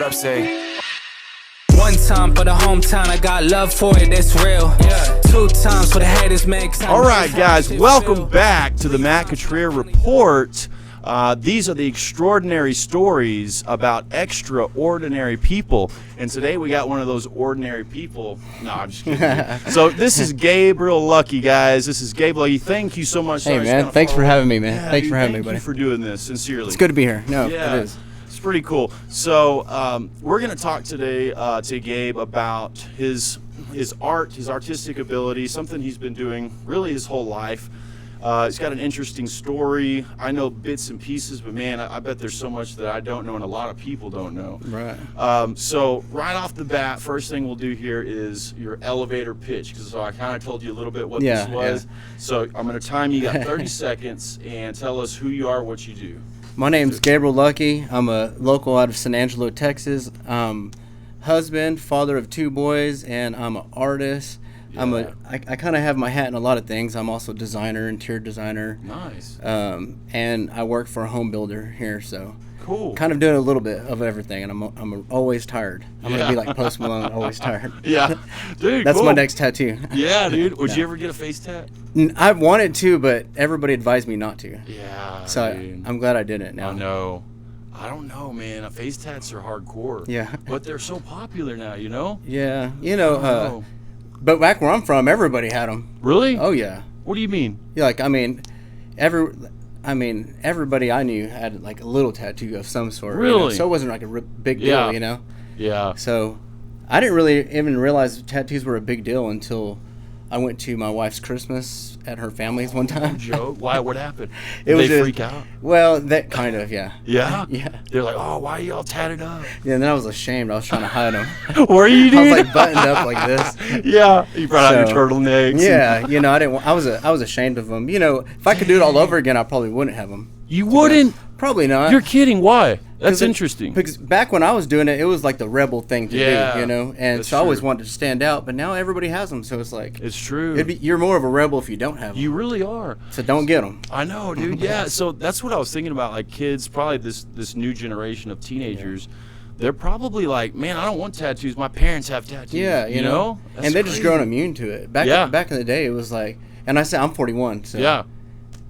up, say. One time for the hometown, I got love for it, it's real. Yeah. 2 times for the haters, man. All right, guys, welcome back to the Matt Cotrier Report. These are the extraordinary stories about extraordinary people. And today we got one of those ordinary people. No, I'm just kidding. So this is Gabriel Luckey, guys. This is Gabe Luckey. Thank you so much. Hey, man. Thanks for having me, man. Yeah, Thanks for having me, buddy. buddy. Thank you for doing this, sincerely. It's good to be here. No, Yeah. it is. It's pretty cool. So we're going to talk today to Gabe about his art, his artistic ability, something he's been doing really his whole life. He's got an interesting story. I know bits and pieces, but man, I bet there's so much that I don't know and a lot of people don't know. Right. So right off the bat, first thing we'll do here is your elevator pitch, because I kind of told you a little bit what this was. Yeah. So I'm going to time you. Got 30 seconds, and tell us who you are, what you do. My name's Gabriel Luckey. I'm a local out of San Angelo, Texas. Husband, father of 2 boys, and I'm an artist. Yeah. I kind of have my hat in a lot of things. I'm also a designer, interior designer. Nice. And I work for a home builder here, so cool. Kind of doing a little bit of everything, and I'm always tired. I'm gonna be like Post Malone, always tired. Yeah, dude. That's cool. my next tattoo. Yeah, dude. Would you ever get a face tat? I wanted to, but everybody advised me not to. Yeah. So I'm glad I didn't now. I know. I don't know, man. Face tats are hardcore. Yeah. But they're so popular now, you know? Yeah. But back where I'm from, everybody had them. Really? Oh yeah. What do you mean? Yeah, like everybody I knew had like a little tattoo of some sort. Really? You know? So it wasn't like a big deal, you know. Yeah. So I didn't really even realize tattoos were a big deal until I went to my wife's Christmas at her family's one time. No joke. Why? What happened? It Did was they freak out? Well, that kind of, yeah. Yeah? Yeah. They're like, oh, why are you all tatted up? Yeah, and then I was ashamed. I was trying to hide them. Were you, dude? I was like buttoned up like this. Yeah. You brought out your turtlenecks. Yeah, I was ashamed of them. You know, if I could do it all over again, I probably wouldn't have them. You wouldn't? Probably not. You're kidding. Why? That's interesting. Because back when I was doing it, it was like the rebel thing to do, you know? And that's so I always true. wanted to stand out, but now everybody has them, so it's like... It's true. You're more of a rebel if you don't have them. You really are. So don't get them. I know, dude. Yeah, so that's what I was thinking about, like kids, probably this new generation of teenagers. Yeah. They're probably like, man, I don't want tattoos. My parents have tattoos. Yeah, you know? And they're just growing immune to it. Back in the day, it was like... And I said, I'm 41, so... Yeah.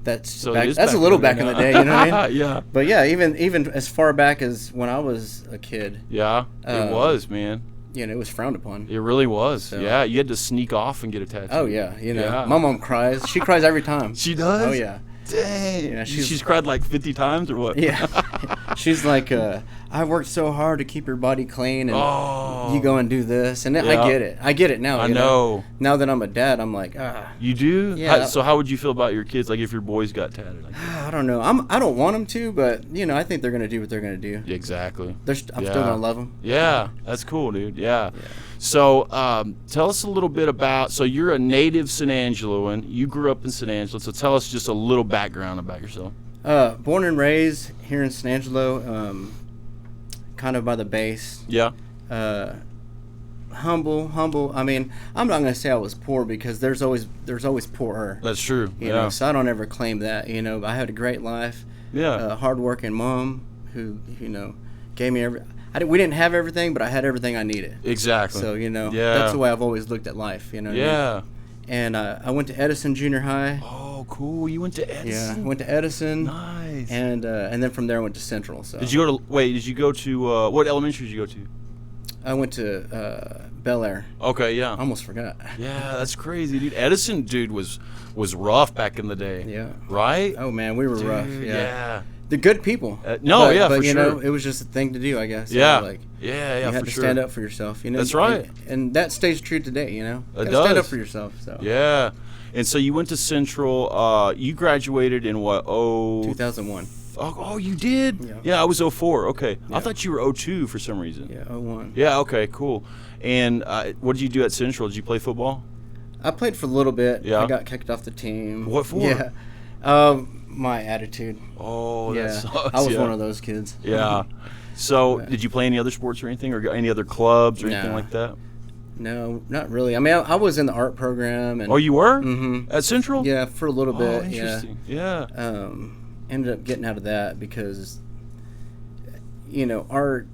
That's a little back in the day, you know what I mean? Yeah. But yeah, even as far back as when I was a kid. Yeah, it was, man. You know, it was frowned upon. It really was. So. Yeah, you had to sneak off and get a tattoo. Oh yeah, you know. My mom cries. She cries every time. She does? Oh yeah. Dang. Yeah, she's cried like 50 times or what? Yeah. She's like, I worked so hard to keep your body clean, and you go and do this, and I get it. I get it now. I know. Now that I'm a dad, I'm like, You do? Yeah. So how would you feel about your kids? Like if your boys got tatted? Like I don't know. I don't want them to, but you know, I think they're gonna do what they're gonna do. Exactly. I'm still gonna love them. Yeah, that's cool, dude. Yeah. So tell us a little bit about. So you're a native San Angeloan. You grew up in San Angelo. So tell us just a little background about yourself. Born and raised here in San Angelo, kind of by the base. Yeah. Humble. I mean, I'm not gonna say I was poor because there's always poorer. That's true. You know, so I don't ever claim that. You know, I had a great life. Yeah. Hardworking mom who gave me we didn't have everything, but I had everything I needed. Exactly. So that's the way I've always looked at life. You know. Yeah. What I mean? And I went to Edison Junior High. Oh, cool! You went to Edison. Yeah, I went to Edison. Nice. And then from there I went to Central. So. Did you go to what elementary did you go to? I went to Bel Air. Okay, yeah. I almost forgot. Yeah, that's crazy, dude. Edison, dude, was rough back in the day. Yeah. Right? Oh man, we were rough. Yeah. They're good people. But for sure. You know, it was just a thing to do, I guess. Yeah. You had to stand up for yourself. You know. That's right. And that stays true today. You know. It does. Stand up for yourself. So. Yeah. And so you went to Central. You graduated in what? 2001. Oh, you did? Yeah, I was 04. Okay. Yeah. I thought you were 02 for some reason. Yeah, 01. Yeah, okay, cool. And what did you do at Central? Did you play football? I played for a little bit. Yeah. I got kicked off the team. What for? Yeah. My attitude. Oh, that sucks. I was one of those kids. Yeah. So, did you play any other sports or anything, or any other clubs or anything like that? No, not really. I mean, I was in the art program. And, oh, you were? Mm-hmm. At Central? Yeah, for a little bit. Oh, interesting. Yeah. Ended up getting out of that because, art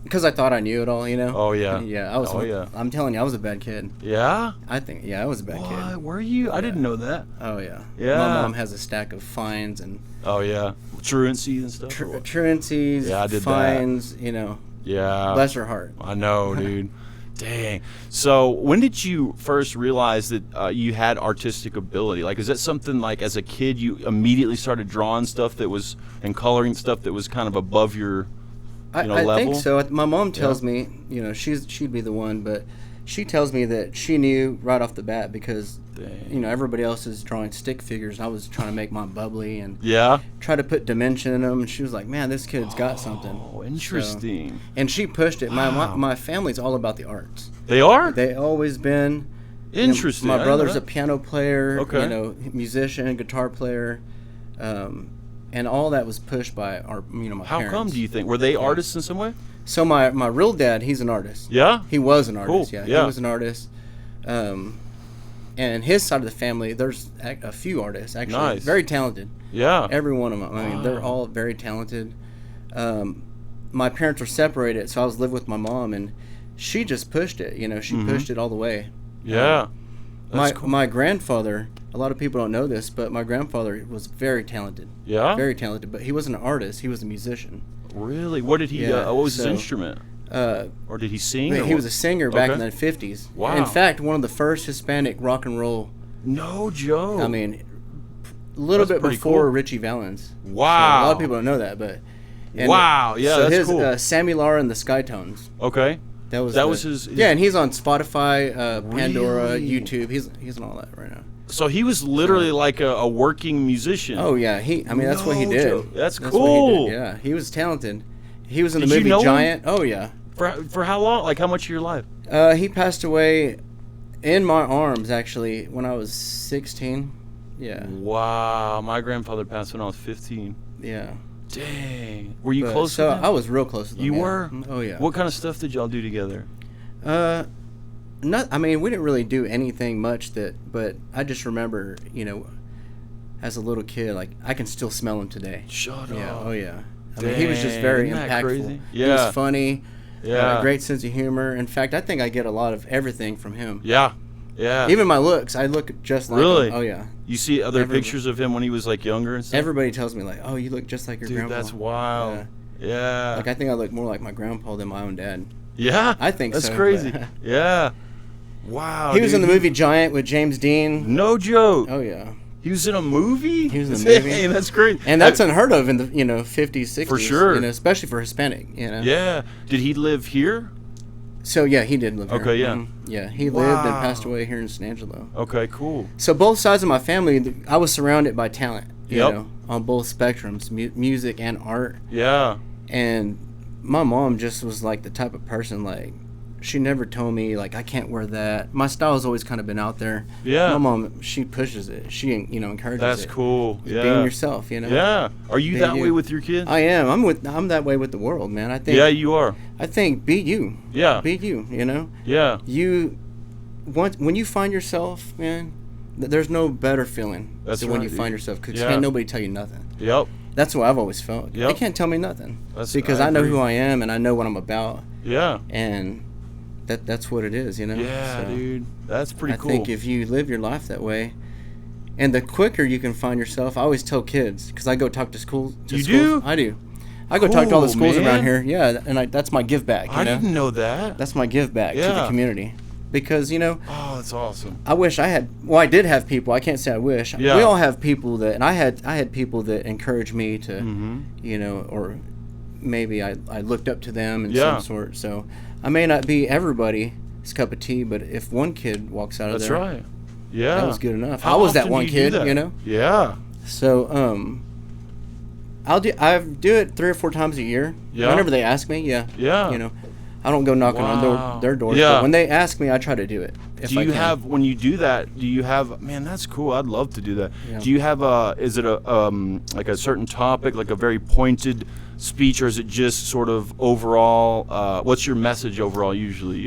because I thought I knew it all, you know. Oh yeah. Yeah, I was. Oh yeah. I'm telling you, I was a bad kid. Yeah. I think. Yeah, I was a bad What? kid. Were you? I didn't know that. Oh yeah. Yeah. My mom has a stack of fines and Oh yeah. Truancies and stuff. or what? truancies, Yeah, I did that. fines. You know, Yeah. bless her heart. I know, dude. Dang. So when did you first realize that you had artistic ability? Like, is that something like as a kid you immediately started drawing stuff that was and coloring stuff that was kind of above your I level? think so. My mom tells Yeah. me, you know, she'd be the one, but she tells me that she knew right off the bat because, Dang. you know, everybody else is drawing stick figures. I was trying to make mine bubbly and Yeah. try to put dimension in them. And she was like, "Man, this kid's got something." Oh, interesting. And she pushed it. Wow. My family's all about the arts. They are? They always been. You know, Interesting. I my didn't know brother's a that. piano player. Okay. You know, musician, guitar player, and all that was pushed by my How parents. come do you think? Were they artists in some way? So my real dad, he's an artist. Yeah? He was an artist. Cool. Yeah, Yeah. he was an artist. And his side of the family, there's a few artists actually, Nice. very talented. Yeah. Every one of them. I mean, they're all very talented. My parents were separated, so I was living with my mom, and she just pushed it. You know, she pushed it all the way. Yeah. My That's cool. my grandfather. A lot of people don't know this, but my grandfather was very talented. Yeah? Very talented, but he wasn't an artist. He was a musician. Really? What did he Yeah, what was his so, instrument? Or did he sing? He or was what? a singer back in Okay. the 50s. Wow. In fact, one of the first Hispanic rock and roll. No joke. I mean, a little That's bit pretty before cool. Richie Valens. Wow. So a lot of people don't know that, but. Wow, yeah, so that's his, cool. Sammy Lara and the Skytones. Okay. That was his Yeah, and he's on Spotify, Pandora, Really? YouTube. He's on all that right now. So he was literally like a working musician. Oh yeah, that's what he No did. joke. That's what cool. he did. Yeah, he was talented. He was in the Did you movie know him? Giant. Oh yeah. For how long? Like how much of your life? He passed away in my arms actually when I was 16. Yeah. Wow. My grandfather passed when I was 15. Yeah. Dang. Were you But- close So to him? I was real close to them. You yeah. were? Oh yeah. What kind of stuff did y'all do together? I mean, we didn't really do anything much but I just remember, you know, as a little kid, like I can still smell him today. Shut Yeah. up. Oh yeah. I mean, he was just Dang, very isn't that impactful. crazy? He Yeah. was funny. Yeah. Great sense of humor. In fact, I think I get a lot of everything from him. Yeah. Yeah. Even my looks, I look just like Really? him. Oh yeah. You see other Everybody- pictures of him when he was like younger and stuff? Everybody tells me like, "Oh, you look just like your Dude, grandpa." that's wild. Yeah. Like I think I look more like my grandpa than my own dad. Yeah. I think that's so, crazy. but- Yeah. Wow. He was in dude. the movie Giant with James Dean. No joke. Oh yeah. He was in a movie? He was in a movie. Hey, that's great. And that's unheard of in the 50s, 60s. For sure. You know, especially for Hispanic. You know. Yeah. Did he live here? So yeah, he did live here. Okay, yeah. Mhm. Yeah, he lived and Wow. passed away here in San Angelo. Okay, cool. So both sides of my family, I was surrounded by talent. You Yep. know, on both spectrums, music and art. Yeah. And my mom just was like the type of person like she never told me like I can't wear that. My style's always kind of been out there. Yeah. My mom, she pushes it. She encourages That's it. cool. Just Yeah. being yourself, you know. Yeah. Are you Being that you. way with your kids? I am. I'm that way with the world, man. I think. Yeah, you are. I think be you. Yeah. Be you. You know. Yeah. When you find yourself, man, there's no better feeling That's than when right, you find dude. yourself because Yeah. can't nobody tell you nothing. Yep. That's what I've always felt. Yep. They can't tell me nothing because I I know agree. who I am and I know what I'm about, Yeah. and that's what it is, you know. Yeah, So dude. That's pretty I cool. think if you live your life that way, and the quicker you can find yourself, I always tell kids because I go talk to schools. You do? I do. I go talk to all the Cool, schools man. around here. Yeah, and that's my give back. You I know? didn't know that. That's my give back to the Yeah. community. Because, Oh, that's awesome. I wish I had. Well, I did have people. I can't say I wish. Yeah. We all have people that, and I had people that encouraged me to, Mm-hmm. or maybe I looked up to them in Yeah. some sort. So I may not be everybody's cup of tea, but if one kid walks out of That's there, right. Yeah. that was good enough. How I was that often do one you kid, do that? you know. Yeah. So I do it 3 or 4 times a year. Yeah. Whenever they ask me, yeah. Yeah. You know, I don't go knocking Wow. on their doors. Yeah. But when they ask me, I try to do it. If Do I you can. have when you do that? Do you have? Man, that's cool. I'd love to do that. Yeah. Do you have a? Is it a like a certain topic, like a very pointed speech, or is it just sort of overall? What's your message overall? Usually,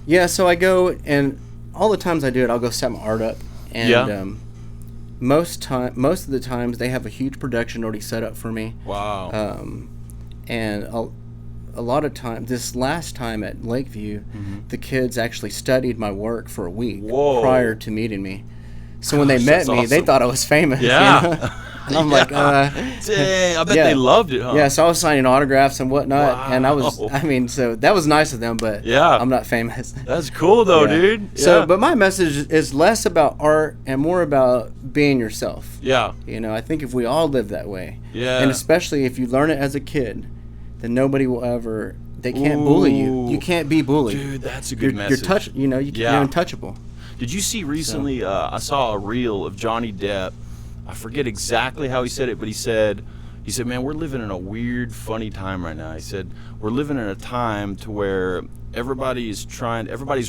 Yeah, so I go, and all the times I do it, I'll go set my art up, and Yeah. most of the times they have a huge production already set up for me, Wow. and a lot of time, this last time at Lakeview, the kids actually studied my work for a week prior to meeting me. So when they met me, they thought I was famous. Yeah. You know? And I'm like, dang, I bet they loved it, huh? Yeah, so I was signing autographs and whatnot. Wow. And so that was nice of them, but I'm not famous. That's cool, though, dude. Yeah. So, but my message is less about art and more about being yourself. Yeah. You know, I think if we all live that way, yeah, and especially if you learn it as a kid, then nobody will ever, they can't bully you. You can't be bullied. Dude, that's a good message. You're untouchable. Did you see recently, I saw a reel of Johnny Depp. I forget exactly how he said it, but he said, man, we're living in a weird, funny time right now. He said, we're living in a time to where everybody's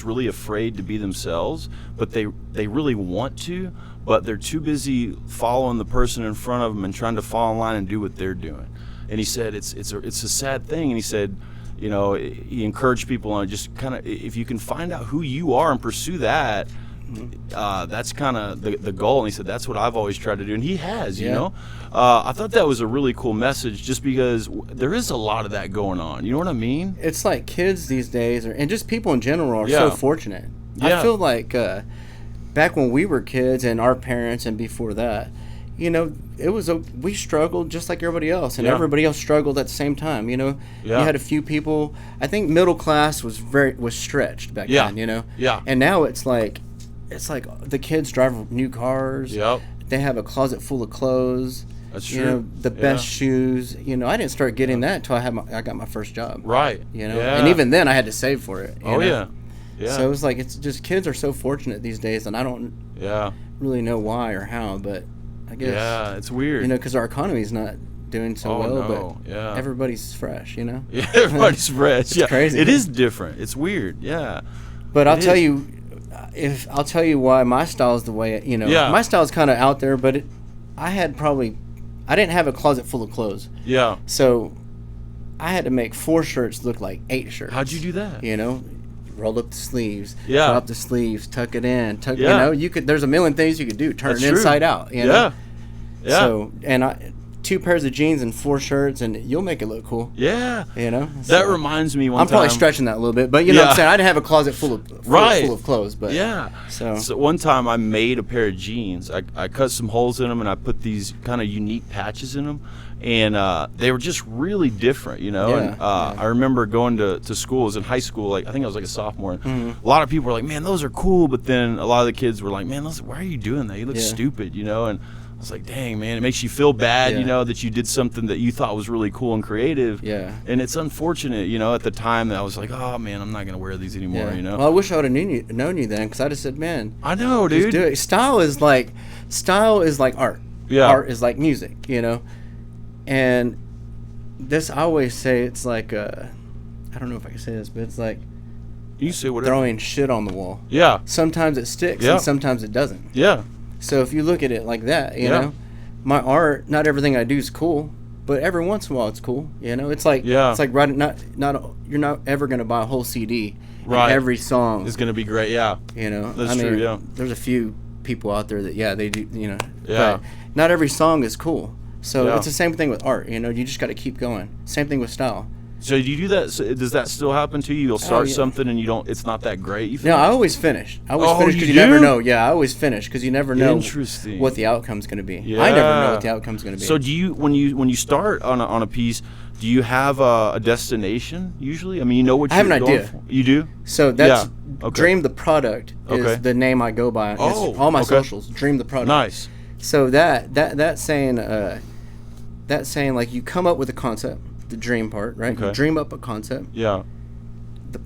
really afraid to be themselves, but they really want to, but they're too busy following the person in front of them and trying to fall in line and do what they're doing. And he said, it's a sad thing. And he said, you know, he encouraged people on just kind of, if you can find out who you are and pursue that, that's kind of the goal. And he said, that's what I've always tried to do. And he has, you know. I thought that was a really cool message just because there is a lot of that going on. You know what I mean? It's like kids these days, and just people in general are so fortunate. I feel like back when we were kids and our parents and before that, you know, we struggled just like everybody else, and everybody else struggled at the same time. You know, you had a few people. I think middle class was stretched back then. You know, and now it's like the kids drive new cars. Yep. They have a closet full of clothes. That's true. You know, the best shoes. You know, I didn't start getting that until I got my first job. Right. You know, and even then I had to save for it. You know? Yeah. So it was like, it's just kids are so fortunate these days, and I don't really know why or how, but I guess. Yeah, it's weird. You know, because our economy's not doing so well, but everybody's fresh, you know? Yeah, everybody's fresh. It's crazy. It is different. It's weird. Yeah. But I'll tell you why my style is the way, you know. My style is kind of out there, but I didn't have a closet full of clothes. Yeah. So I had to make 4 shirts look like 8 shirts. How'd you do that? You know, roll up the sleeves, drop the sleeves, tuck it in, you know, there's a million things you could do. Turn it inside out, you know? Yeah. So, and 2 pairs of jeans and 4 shirts, and you'll make it look cool. Yeah. You know? That reminds me one I'm time. probably stretching that a little bit, but you know what I'm saying? I didn't have a closet full of clothes, but. Yeah. So one time I made a pair of jeans. I cut some holes in them, and I put these kind of unique patches in them. And they were just really different, you know. And I remember going to school. I was in high school, like I think I was like a sophomore. A lot of people were like, "Man, those are cool," but then a lot of the kids were like, "Man, why are you doing that? You look stupid," you know. And I was like, "Dang, man, it makes you feel bad, you know, that you did something that you thought was really cool and creative." Yeah. And it's unfortunate, you know, at the time that I was like, "Oh man, I'm not gonna wear these anymore," you know. Well, I wish I would have known you then, because I just said, "Man, I know, dude. Do it." Style is like art. Yeah. Art is like music, you know. And this, I always say, it's like, I don't know if I can say this, but it's like you say whatever. Throwing shit on the wall. Yeah. Sometimes it sticks and sometimes it doesn't. Yeah. So if you look at it like that, you know, my art, not everything I do is cool, but every once in a while it's cool. You know, it's like writing, you're not ever going to buy a whole CD. Right. Every song is going to be great. Yeah. You know, that's true. Yeah. There's a few people out there that, they do, you know, but not every song is cool. So it's the same thing with art, you know. You just got to keep going. Same thing with style. So do you do that? So does that still happen to you? You'll start something and it's not that great. You no, I always finish. I always finish because you never know. Yeah, I always finish because you never know what the outcome's going to be. Yeah. I never know what the outcome's going to be. So do you when you start on a piece? Do you have a destination usually? I mean, you know what I have an idea. For? You do? So that's Dream the Product is the name I go by. It's all my socials. Dream the Product. Nice. So that's saying like you come up with a concept, the dream part, right? Okay. You dream up a concept. Yeah.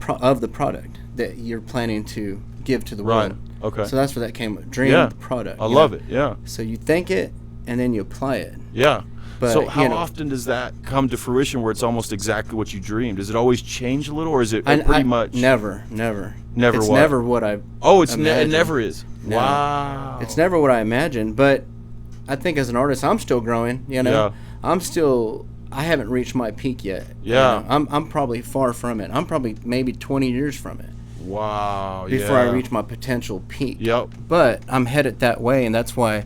Of the product that you're planning to give to the world. Okay. So that's where that came. Dream the product. I love it. Yeah. So you think it and then you apply it. Yeah. But, so how often does that come to fruition where it's almost exactly what you dreamed? Does it always change a little, or is it pretty much? Never. It's what? Never what I. Oh, it never is. No. Wow. It's never what I imagined, but I think as an artist, I'm still growing. You know, I haven't reached my peak yet. Yeah. You know? I'm probably far from it. I'm probably maybe 20 years from it. Wow. Before I reach my potential peak. Yep. But I'm headed that way, and that's why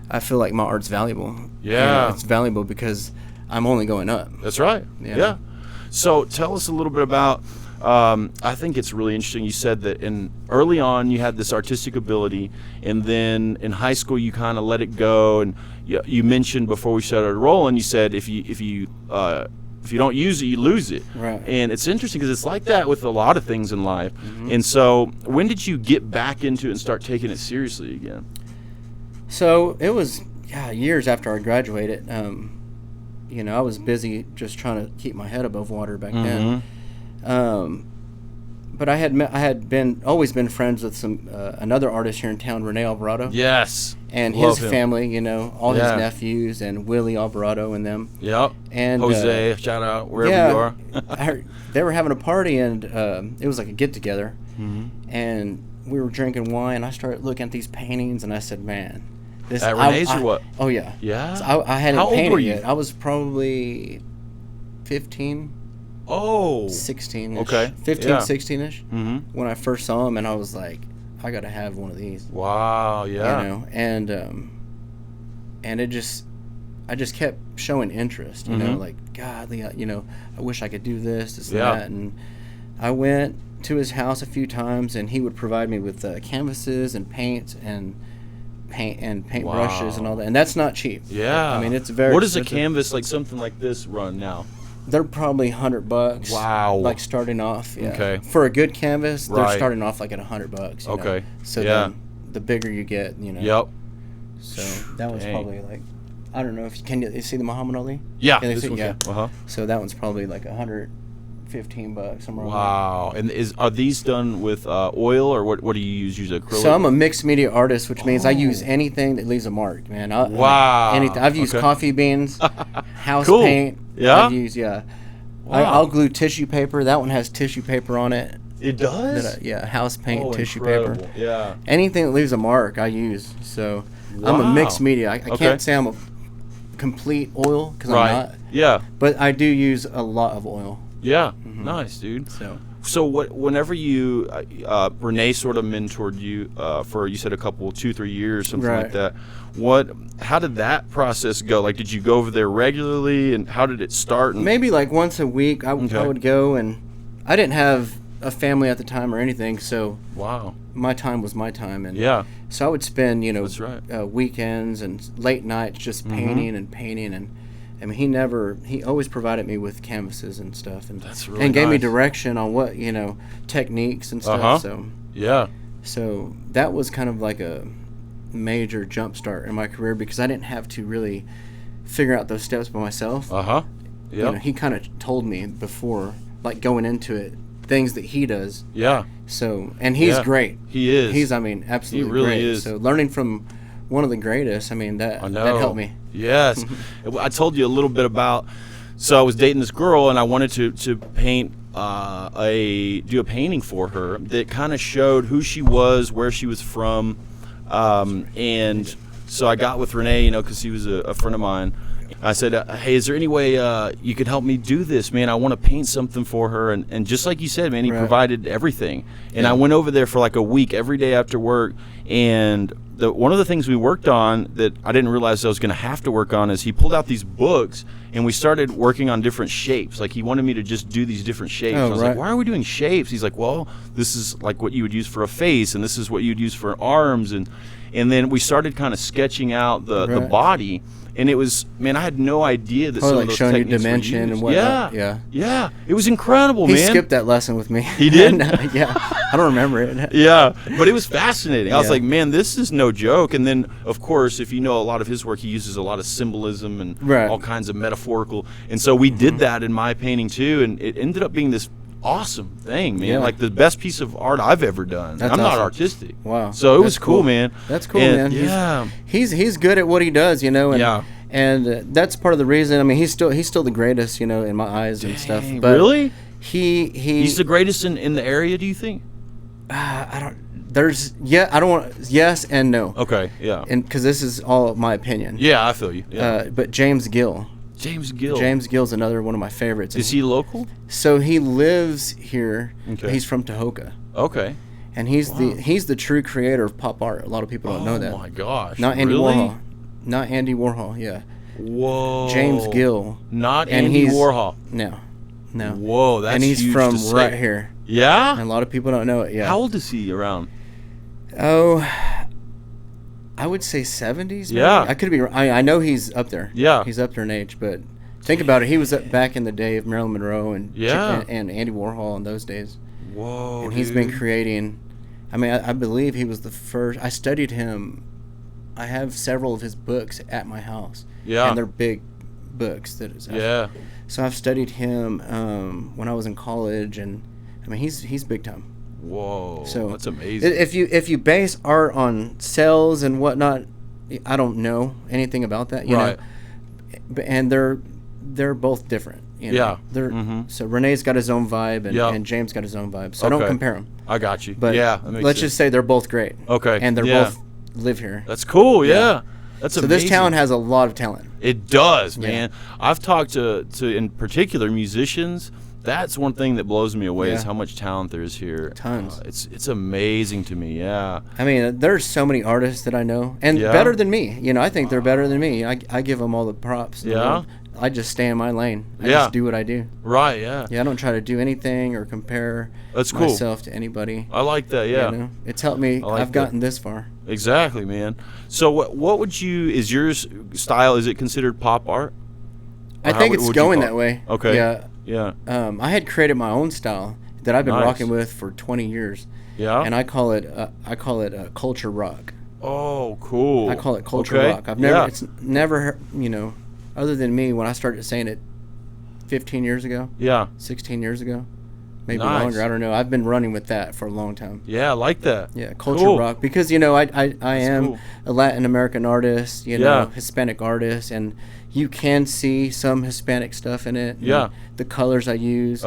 I feel like my art's valuable. Yeah. You know, it's valuable because I'm only going up. That's right. Yeah. So tell us a little bit about. I think it's really interesting. You said that early on you had this artistic ability, and then in high school you kind of let it go. And you mentioned before we started rolling, you said if you don't use it, you lose it. Right. And it's interesting because it's like that with a lot of things in life. Mm-hmm. And so, when did you get back into it and start taking it seriously again? So it was years after I graduated. I was busy just trying to keep my head above water back then. But I had always been friends with another artist here in town, Rene Alvarado. Yes. And his family, all his nephews and Willie Alvarado and them. Yep. And Jose, shout out wherever you are. I heard they were having a party, and it was like a get together. Mm-hmm. And we were drinking wine. I started looking at these paintings, and I said, "Man, this." At Renee's or what? Oh yeah. Yeah. So I hadn't How old painted were you? yet. I was probably 15. Oh. 16-ish. Okay. 15, yeah. 16-ish. Mm-hmm. When I first saw him, and I was like, I got to have one of these. Wow, yeah. And it just, I just kept showing interest, like, godly, I wish I could do this and that. And I went to his house a few times, and he would provide me with canvases and paints and paint brushes and all that. And that's not cheap. Yeah. I mean, it's very What does expensive. a canvas, like something like this, run now? They're probably $100. Wow. Like starting off. Yeah. Okay. For a good canvas, they're Right. starting off like at $100. Okay. So yeah. then the bigger you get, Yep. So that was Dang. probably like, I don't know if you see the Muhammad Ali. Yeah. Can they This see- one, yeah. Uh-huh. So that one's probably like $115 somewhere. Wow. And are these done with oil, or what do you use? Use acrylic? So I'm a mixed media artist, which means I use anything that leaves a mark, man. Wow. Anything. I've used Okay. coffee beans, house Cool. paint. Yeah? I've used Wow. I'll glue tissue paper. That one has tissue paper on it. It does? House paint, tissue incredible. paper. Yeah. Anything that leaves a mark, I use. So I'm a Wow. mixed media. I Okay. can't say I'm a complete oil because Right. I'm not. Yeah. But I do use a lot of oil. Yeah. Nice, dude. So whenever you, Renee sort of mentored you for, you said 2-3 years, something like Right. that. How did that process go? Like, did you go over there regularly, and how did it start? And, Maybe like once a week I Okay. would go, and I didn't have a family at the time or anything, so wow. my time was my time. And Yeah. so I would spend, That's right. weekends and late nights just painting and painting. And I mean, he always provided me with canvases and stuff, and That's really and gave me nice. direction on what, techniques and stuff. Uh-huh. So Yeah. that was kind of like a major jump start in my career, because I didn't have to really figure out those steps by myself. Uh-huh. Yeah. He kind of told me before, like going into it, things that he does. Yeah. So, and he's Yeah. great. He is. He's, absolutely He really great. is. So learning from one of the greatest, that I know. that helped me. Yes. I told you a little bit about, so I was dating this girl, and I wanted to paint do a painting for her that kind of showed who she was, where she was from, and so I got with Renee, because he was a friend of mine. I said, hey, is there any way you could help me do this, man? I want to paint something for her. And just like you said, man, he provided everything. And I went over there for like a week every day after work. And one of the things we worked on that I didn't realize I was going to have to work on is he pulled out these books, and we started working on different shapes. Like, he wanted me to just do these different shapes. Oh, I was like, why are we doing shapes? He's like, well, this is like what you would use for a face, and this is what you'd use for arms. And then we started kind of sketching out the body. And it was, man, I had no idea that some of those showing you techniques dimension were used. and whatnot. Yeah. It was incredible, He man. skipped that lesson with me. He did? Yeah. I don't remember it. Yeah, but it was fascinating. I was Yeah. like, man, this is no joke. And then, of course, if you know a lot of his work, he uses a lot of symbolism and all kinds of metaphorical. And so we did that in my painting too, and it ended up being this awesome thing, man. Yeah. Like the best piece of art I've ever done. That's I'm not awesome. artistic. Wow. So it That's was cool, man. That's cool, And, man. Yeah. He's good at what he does, And, Yeah. And that's part of the reason. I mean, he's still the greatest, in my eyes and stuff. Dang, But really? He's the greatest in the area, do you think? I don't. There's I don't want yes and no. Okay, yeah. And because this is all my opinion. Yeah, I feel you. Yeah. But James Gill. James Gill. James Gill's another one of my favorites. Is he local? So he lives here. Okay. He's from Tahoka. Okay. And he's the true creator of pop art. A lot of people don't know that. Oh my gosh. Not Andy really? Warhol. Not Andy Warhol. Yeah. Whoa. James Gill. Not And Andy he's- Warhol. No. No. Whoa, that's and he's huge from to right say. here. Yeah? And a lot of people don't know it. Yeah. How old is he around? Oh, I would say 70s. Maybe? Yeah. I could be. I know he's up there. Yeah. He's up there in age, but think about it. He was back in the day of Marilyn Monroe and and Andy Warhol in those days. Whoa, and he's been creating. I mean, I believe he was the first. I studied him. I have several of his books at my house. Yeah. And they're big books. Yeah. So I've studied him when I was in college, and I mean he's big time. Whoa, so that's amazing. If you base art on cells and whatnot, I don't know anything about that, you know. And they're both different. You know? Yeah. They're so Renee's got his own vibe, and James got his own vibe. So I don't compare them. I got you. But yeah, let's just say they're both great. Okay. And they're both live here. That's cool. Yeah. That's amazing. So this town has a lot of talent. It does, man. I've talked to in particular musicians. That's one thing that blows me away is how much talent there is here. Tons. It's amazing to me. Yeah. I mean, there's so many artists that I know, and better than me. You know, I think they're better than me. I give them all the props. Yeah. I just stay in my lane. I just do what I do. Right. Yeah. Yeah. I don't try to do anything or compare myself to anybody. I like that. Yeah. You know? It's helped me. I've gotten this far. Exactly, man. So what would you, is your style, is it considered pop art? I think it's going that way. Okay. Yeah. Yeah. I had created my own style that I've been rocking with for 20 years. Yeah. And I call it culture rock. Oh, cool. I call it culture rock. It's never, you know, other than me when I started saying it 15 years ago. Yeah. 16 years ago. Maybe longer. I don't know. I've been running with that for a long time. Yeah, I like that. Yeah, culture rock, because you know I am a Latin American artist, you know, Hispanic artist, and you can see some Hispanic stuff in it. Yeah. The colors I use.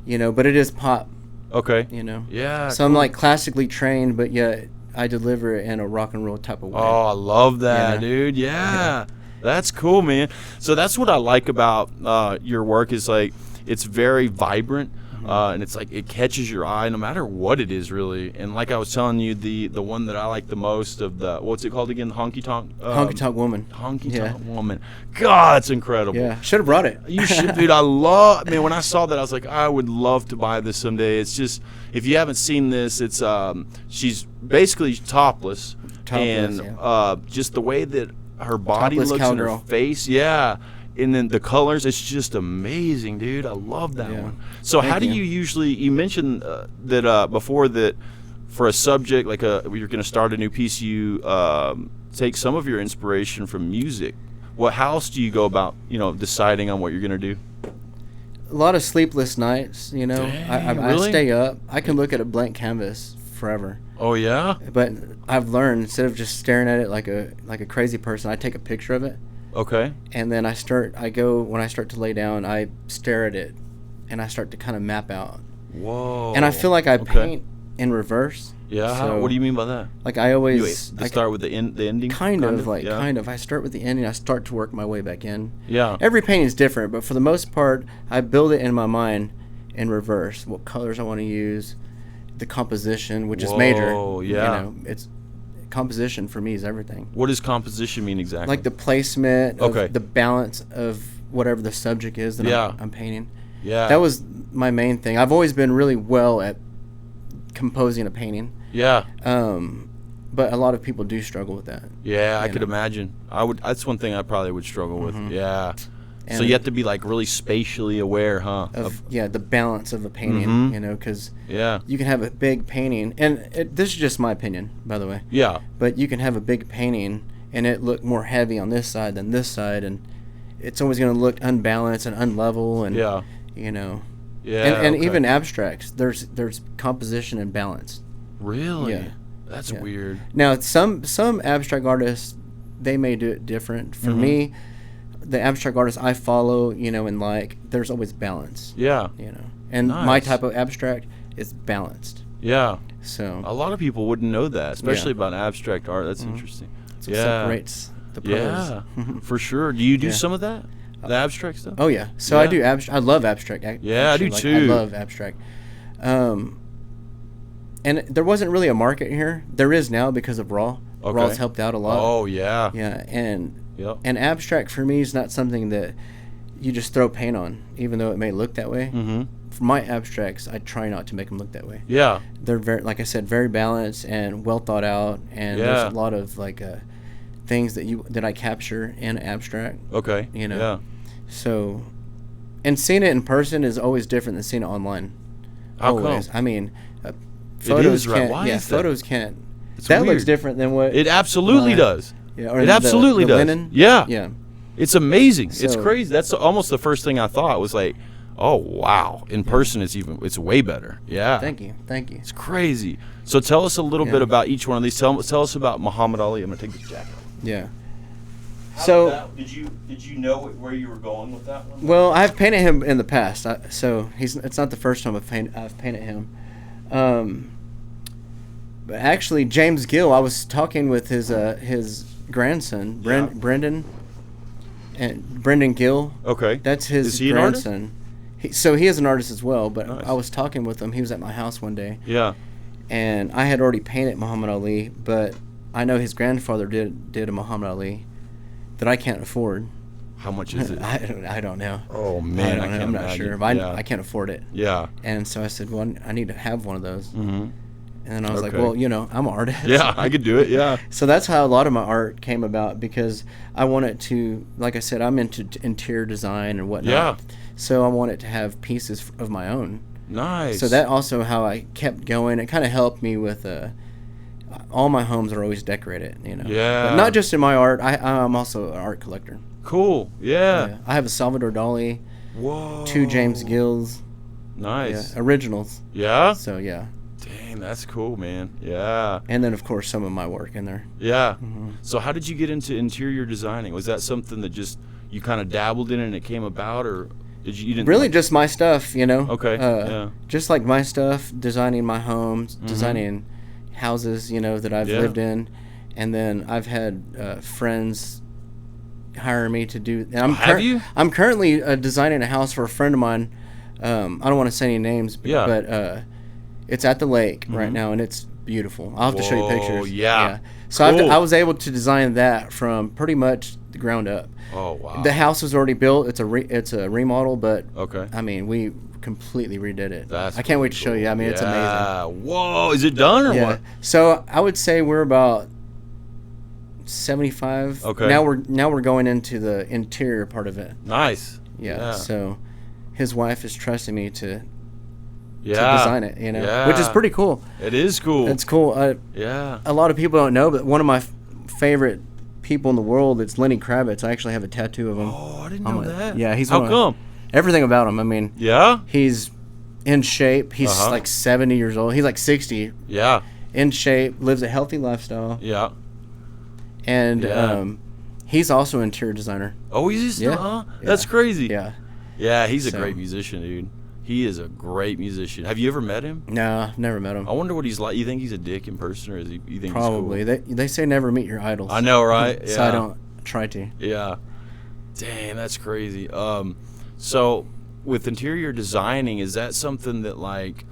You know, but it is pop. Okay. You know. Yeah. So I'm like classically trained, but yet I deliver it in a rock and roll type of way. Oh, I love that, dude. Yeah. That's cool, man. So that's what I like about your work is like it's very vibrant. And it's like it catches your eye no matter what it is, really. And like I was telling you, the one that I like the most of the, what's it called again? Honky Tonk? Honky Tonk Woman. Honky Tonk Woman. God, that's incredible. Yeah, should have brought it. You should, dude. Man, when I saw that, I was like, I would love to buy this someday. It's just, if you haven't seen this, it's she's basically topless and just the way that her body Topless looks cowgirl. in her face, and then the colors, it's just amazing, dude. I love that one. So how do you usually, you mentioned that before that for a subject, like you're going to start a new piece, you take some of your inspiration from music. How else do you go about, deciding on what you're going to do? A lot of sleepless nights, you know. Dang, I really? stay up. I can look at a blank canvas forever. Oh, yeah? But I've learned, instead of just staring at it like a crazy person, I take a picture of it. Okay. And then when I start to lay down, I stare at it and I start to kind of map out. Whoa. And I feel like I paint in reverse. Yeah. So, what do you mean by that? Like I always start with the ending. Kind of. I start with the ending. I start to work my way back in. Yeah. Every painting is different, but for the most part, I build it in my mind in reverse. What colors I want to use, the composition, which is major. Oh, yeah. You know, it's composition for me is everything. What does composition mean exactly? Like the placement, of the balance of whatever the subject is that I'm painting. Yeah. That was my main thing. I've always been really well at composing a painting. Yeah. But a lot of people do struggle with that. Yeah, I could imagine. That's one thing I probably would struggle with. Yeah. And so you have to be like really spatially aware, huh? Of the balance of a painting, you know, because you can have a big painting, and this is just my opinion, by the way. Yeah. But you can have a big painting, and it look more heavy on this side than this side, and it's always going to look unbalanced and unlevel, and you know. Yeah. And even abstracts, there's composition and balance. Really? Yeah. That's weird. Now some abstract artists, they may do it different. For me, the abstract artists I follow, you know, and like, there's always balance. Yeah. You know, and my type of abstract is balanced. Yeah. So a lot of people wouldn't know that, especially about abstract art. That's interesting. That's what separates the pros. Yeah, for sure. Do you do some of that? The abstract stuff? Oh yeah. So I do abstract. I love abstract. Yeah, I do too. I love abstract. And there wasn't really a market here. There is now because of Raw. Okay. Raw's helped out a lot. Oh yeah. Yeah, and abstract for me is not something that you just throw paint on, even though it may look that way. Mm-hmm. For my abstracts, I try not to make them look that way. Yeah. They're very, like I said, very balanced and well thought out, and there's a lot of like things that I capture in abstract. Okay. You know. Yeah. So, and seeing it in person is always different than seeing it online. How always. come? I mean, photos right. can't. Why Yeah, is that? photos can't. It's That weird. looks different than what It absolutely does. Yeah, or It absolutely the does. linen. Yeah. Yeah. It's amazing. It's So- crazy. That's almost the first thing I thought was like, oh wow, in person it's way better. Yeah. Thank you. It's crazy. So tell us a little bit about each one of these. Tell us about Muhammad Ali. I'm gonna take this jacket off. Yeah. So did you know where you were going with that one? Well, I've painted him in the past, so it's not the first time I've painted him. But actually, James Gill, I was talking with his grandson, Brendan Gill. Okay. That's his Is he grandson. an artist? So he is an artist as well. But Nice. I was talking with him. He was at my house one day, Yeah. and I had already painted Muhammad Ali, but I know his grandfather did a Muhammad Ali that I can't afford. How much is it? I don't know. Oh man, I can't I'm not imagine. sure, but Yeah. I can't afford it. Yeah. And so I said, well, I need to have one of those. Mm-hmm. And then I was like, Okay. well, I'm an artist. Yeah, I could do it. Yeah. So that's how a lot of my art came about, because I wanted to, like I said, I'm into interior design and whatnot. Yeah. So I wanted to have pieces of my own. Nice. So that also how I kept going. It kind of helped me with all my homes are always decorated, Yeah. But not just in my art. I'm also an art collector. Cool. Yeah. I have a Salvador Dali, Whoa. 2 James Gills, Nice. originals. Yeah. So yeah. Dang, that's cool, man. Yeah. And then of course some of my work in there. Yeah. Mm-hmm. So how did you get into interior designing? Was that something that just you kind of dabbled in and it came about, or did you didn't Really just my stuff, Okay. Yeah. Just like my stuff, designing my homes, designing houses, that I've Yeah. lived in, and then I've had friends hire me to do. And have you? I'm currently designing a house for a friend of mine. I don't want to say any names, Yeah. but it's at the lake right now, and it's beautiful. I'll have to show you Whoa, pictures. yeah. So Cool. I was able to design that from pretty much the ground up. Oh wow. The house was already built. It's a remodel, but Okay. I mean, we completely redid it. That's I can't wait to really show you. I mean, cool. it's amazing. Yeah. Whoa, is it done or Yeah. what? So I would say we're about 75. Okay. Now we're going into the interior part of it. Nice. Yeah. So his wife is trusting me to Yeah. design it. Yeah. Which is pretty cool. It is cool. It's cool. Yeah. A lot of people don't know, but one of my favorite people in the world, it's Lenny Kravitz. I actually have a tattoo of him. Oh, I didn't know that. Yeah, he's How one of- come? Everything about him. I mean, Yeah. he's in shape. He's Uh-huh. like 70 years old. He's like 60. Yeah. In shape, lives a healthy lifestyle, Yeah. and Yeah. he's also an interior designer. Oh, he's Yeah. huh? That's Yeah. crazy. Yeah. Yeah, he's a So- great musician, dude. He is a great musician. Have you ever met him? No, I've never met him. I wonder what he's like. You think he's a dick in person, or is he? You think Probably. He's They say never meet your idols. cool? I know, right? So I don't try to. Yeah. Dang, that's crazy. So with interior designing, is that something that like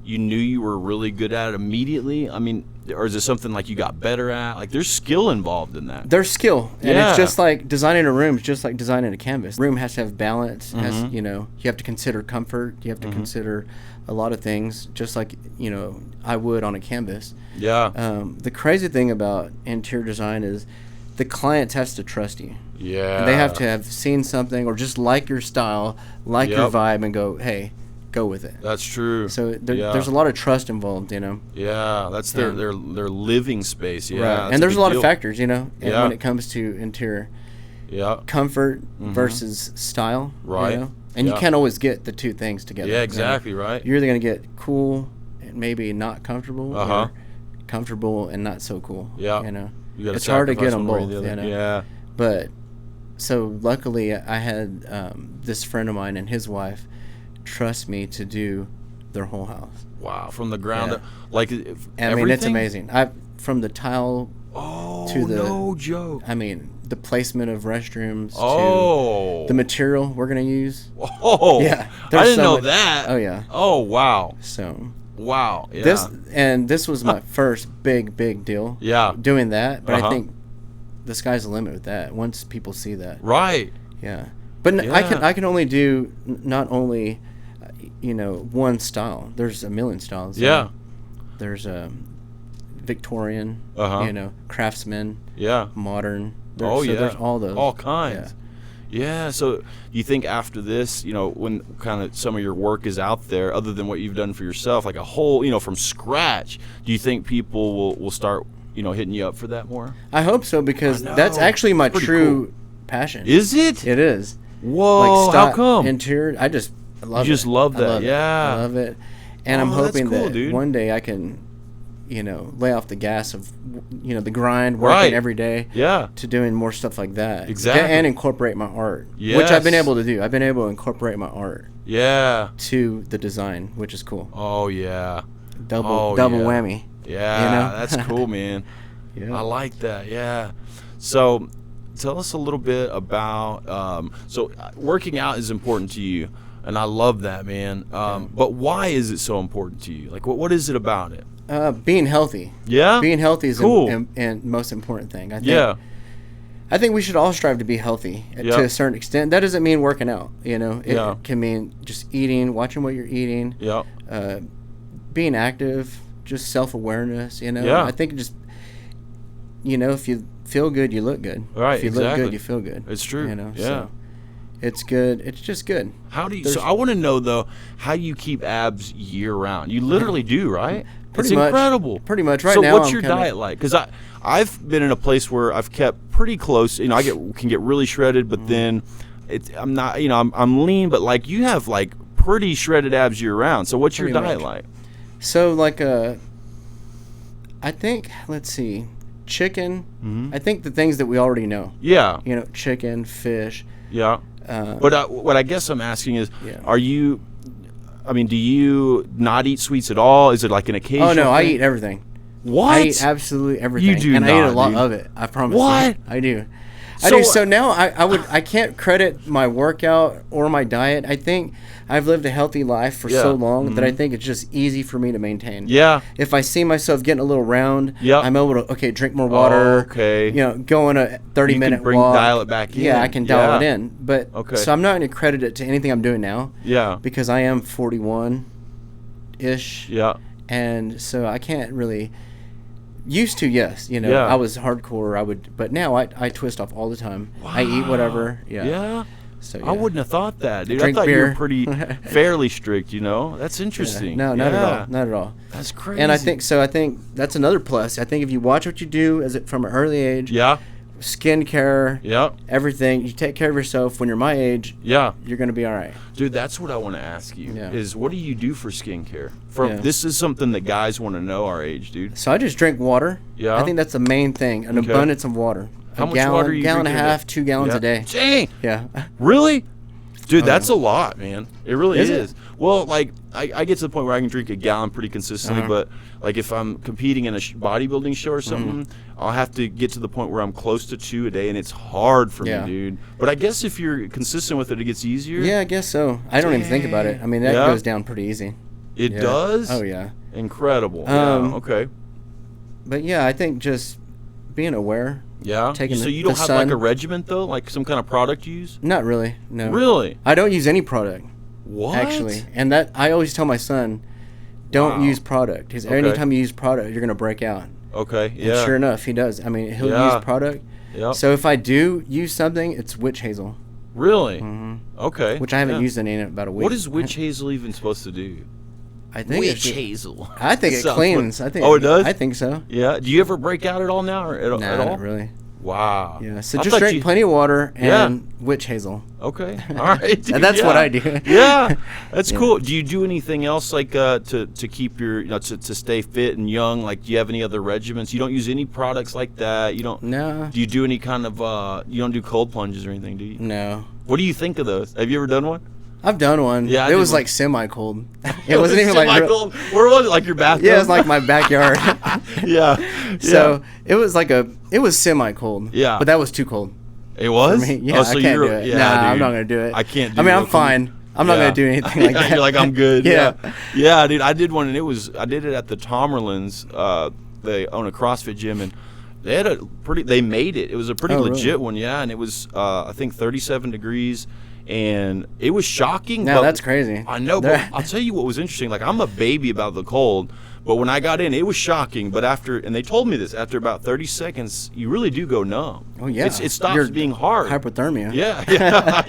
you knew you were really good at immediately? I mean, or is it something like you got better at? Like, there's skill involved in that. There's skill, and Yeah. it's just like designing a room. It's just like designing a canvas. Room has to have balance. Mm-hmm. Has you have to consider comfort. You have to consider a lot of things, just like I would on a canvas. Yeah. The crazy thing about interior design is the client has to trust you. Yeah. They have to have seen something or just like your style, like your Yep. vibe, and go, hey, go with it. That's true. So Yeah. there's a lot of trust involved, Yeah, that's their living space. Yeah, Right. that's And there's a big lot deal. of factors, Yeah. when it comes to interior. Yeah. Comfort versus style. Right. And you Yeah. can't always get the two things together. Yeah, exactly, right. You're either going to get cool and maybe not comfortable, Uh-huh. or comfortable and not so cool. Yeah. You gotta It's hard to sacrifice get them one way or both. the other. Yeah. But so luckily, I had this friend of mine and his wife trust me to do their whole house. Wow. From the ground Yeah. up. Like, I everything? mean, it's amazing. From the tile, Oh, to the- no joke. I mean, the placement of restrooms Oh. to the material we're gonna use. Oh. Yeah, I there's didn't so know much- that. Oh yeah. Oh, wow. So Wow. Yeah. this was my first big deal. Yeah. Doing that, but Uh-huh. I think the sky's the limit with that. Once people see that, Right. yeah. But I can only do not only, one style. There's a million styles. Yeah. There's a Victorian, craftsman. Yeah. Modern. There's all those. All kinds. Yeah. So you think after this, when kind of some of your work is out there, other than what you've done for yourself, like a whole, from scratch, do you think people will start, hitting you up for that more? I hope so, because that's actually my true passion. Is it? It is. Whoa, like how come? Interior, I just love it. You just love that, I love it. And I'm hoping cool, that dude. one day I can, lay off the gas of, the grind, working every day, to doing more stuff like that. Exactly. And incorporate my art, yes. which I've been able to do. I've been able to incorporate my art to the design, which is cool. Oh, yeah. Double whammy. Yeah, that's cool, man. Yeah. I like that, yeah. So tell us a little bit about, working out is important to you, and I love that, man. But why is it so important to you? Like, what is it about it? Being healthy. Yeah? Being healthy is cool. and most important thing. I think we should all strive to be healthy to a certain extent. That doesn't mean working out, It can mean just eating, watching what you're eating, being active, just self-awareness, I think just, if you feel good, you look good. Right, if you look good, you feel good. It's true, So it's good. It's just good. How do you? So I want to know though how you keep abs year round. You literally do, right? Pretty it's much, incredible. Pretty much. Right so now, what's your diet like? Because I've been in a place where I've kept pretty close. I can get really shredded, but then I'm not. I'm lean, but like you have like pretty shredded abs year round. So what's your diet like? So like I think, let's see, chicken. Mm-hmm. I think the things that we already know. Yeah. Chicken, fish. Yeah. But what I guess I'm asking is, do you not eat sweets at all? Is it like an occasional thing? I thing? eat everything. What? I eat absolutely everything. You do and not, I eat a lot dude. of it. I promise. What? I do. I do. So now I can't credit my workout or my diet. I think I've lived a healthy life for so long that I think it's just easy for me to maintain. Yeah. If I see myself getting a little round, Yep. I'm able to drink more water. Okay. Go on a 30-minute walk. Dial it back in. Yeah, I can dial it in. But so I'm not going to credit it to anything I'm doing now. Yeah. Because I am 41-ish. Yeah. And so I can't really. Used to, yes. I was hardcore. But now I twist off all the time. Wow. I eat whatever. Yeah. Yeah. So I wouldn't have thought that, dude. Drink I thought beer. you were pretty fairly strict. That's interesting. No, not at all. Not at all. That's crazy. And I think that's another plus. I think if you watch what you do from an early age. Yeah. Skincare. Yeah. Everything. You take care of yourself. When you're my age. Yeah. You're gonna be all right. Dude, that's what I want to ask you. Yeah. Is what do you do for skincare? This is something that guys want to know our age, dude. So I just drink water. Yeah. I think that's the main thing. An abundance of water. How much water are you gallon and a drinking half, 2 gallons a day. Dang. Yeah. Really? Dude, that's a lot, man. It really is. It? Well, like, I get to the point where I can drink a gallon pretty consistently, but, like, if I'm competing in a bodybuilding show or something, I'll have to get to the point where I'm close to 2 a day, and it's hard for me, dude. But I guess if you're consistent with it, it gets easier. Yeah, I guess so. I don't even think about it. I mean, that goes down pretty easy. It does? Oh, yeah. Incredible. Okay. But, yeah, I think just being aware. Yeah. So you don't have like a regimen though, like some kind of product you use? Not really. No. Really? I don't use any product. What? Actually, and that I always tell my son, don't use product. Because anytime you use product, you're gonna break out. Okay. Yeah. And sure enough, he does. I mean, he'll use product. Yeah. So if I do use something, it's witch hazel. Really? Okay. Which I haven't used in about a week. What is witch hazel even supposed to do? I think witch hazel. I think it cleans. I think. Oh, it does? I think so. Yeah. Do you ever break out at all now, or at all? Not really. Wow. Yeah. So just drink plenty of water and witch hazel. Okay. All right. Dude, and that's what I do. Yeah. That's cool. Do you do anything else like to keep your to stay fit and young? Like, do you have any other regimens? You don't use any products like that. You don't. No. Do you do any kind of you don't do cold plunges or anything, do you? No. What do you think of those? Have you ever done one? I've done one. Yeah, it was like semi-cold. It wasn't even like semi-cold. Where was it? Like your bathroom? Yeah, it was like my backyard. Yeah. So it was semi-cold. Yeah. But that was too cold. It was? For me. Yeah, so I can't do it. Yeah, nah, dude. I'm not gonna do it. I can't do it. I mean, I'm fine. I'm not gonna do anything like that. You're like, I'm good. Yeah. Yeah, dude. I did one, and I did it at the Tomerlands. They own a CrossFit gym, and they had they made it. It was a pretty legit one, yeah. And it was, I think, 37 degrees. and it was shocking. No, that's crazy. I know, but I'll tell you what was interesting. Like, I'm a baby about the cold, but when I got in, it was shocking. But and they told me this, after about 30 seconds, you really do go numb. Oh, yeah. It stops being hard. Hypothermia. Yeah.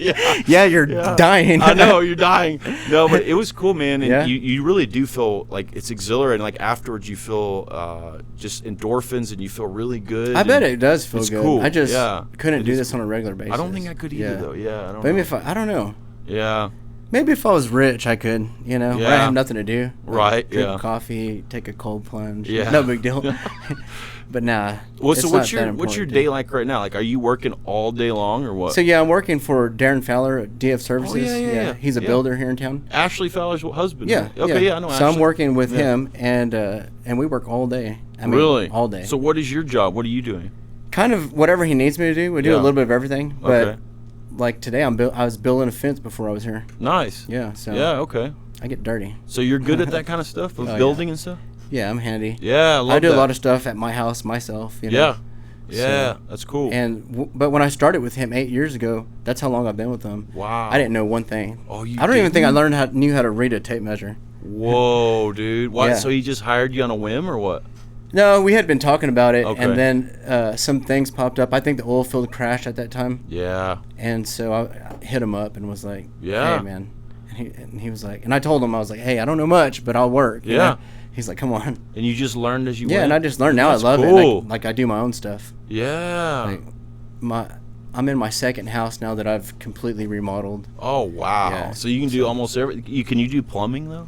Yeah, you're dying. I know, you're dying. No, but it was cool, man. And Yeah. you really do feel like it's exhilarating. Like, afterwards, you feel just endorphins, and you feel really good. I bet it does feel it's good. cool. I just Yeah. couldn't do this on a regular basis. I don't think I could either, though. Yeah, I don't Maybe know. I don't know. Yeah. Maybe if I was rich, I could, where I Yeah. have nothing to do. Right, Drink yeah. coffee, take a cold plunge. Yeah. No big deal. But nah. Well, it's so not what's that your important. day like right now? Like, are you working all day long or what? So, yeah, I'm working for Darren Fowler at DF Services. yeah. He's a Yeah. builder here in town. Ashley Fowler's husband. Yeah. right? Okay, yeah, I know So Ashley. I'm working with him, and we work all day. I mean, Really? all day. So what is your job? What are you doing? Kind of whatever he needs me to do. We do Yeah. a little bit of everything. But Okay. like today, I was building a fence before I was here. Nice. Yeah. So Yeah, okay. I get dirty. So you're good at that kind of stuff, with Oh, yeah. building and stuff? Yeah, I'm handy. Yeah, I love I do that. a lot of stuff at my house myself. Yeah. So- Yeah, that's cool. But when I started with him 8 years ago, that's how long I've been with him. Wow. I didn't know one thing. Oh, you I don't even think I didn't? knew how to read a tape measure. Whoa, dude. Why? Yeah. So he just hired you on a whim or what? No, we had been talking about it, Okay. and then some things popped up. I think the oil field crashed at that time, Yeah. and so I hit him up and was like, Yeah. "Hey, man," and he was like, and I told him I was like, "Hey, I don't know much, but I'll work." you Yeah. know? He's like, "Come on." And you just learned as you Yeah, went? and I just learned. Now That's I love cool. it. Like I do my own stuff. Yeah. Like I'm in my second house now that I've completely remodeled. Oh, wow. Yeah. So you can do almost everything. Can you do plumbing, though?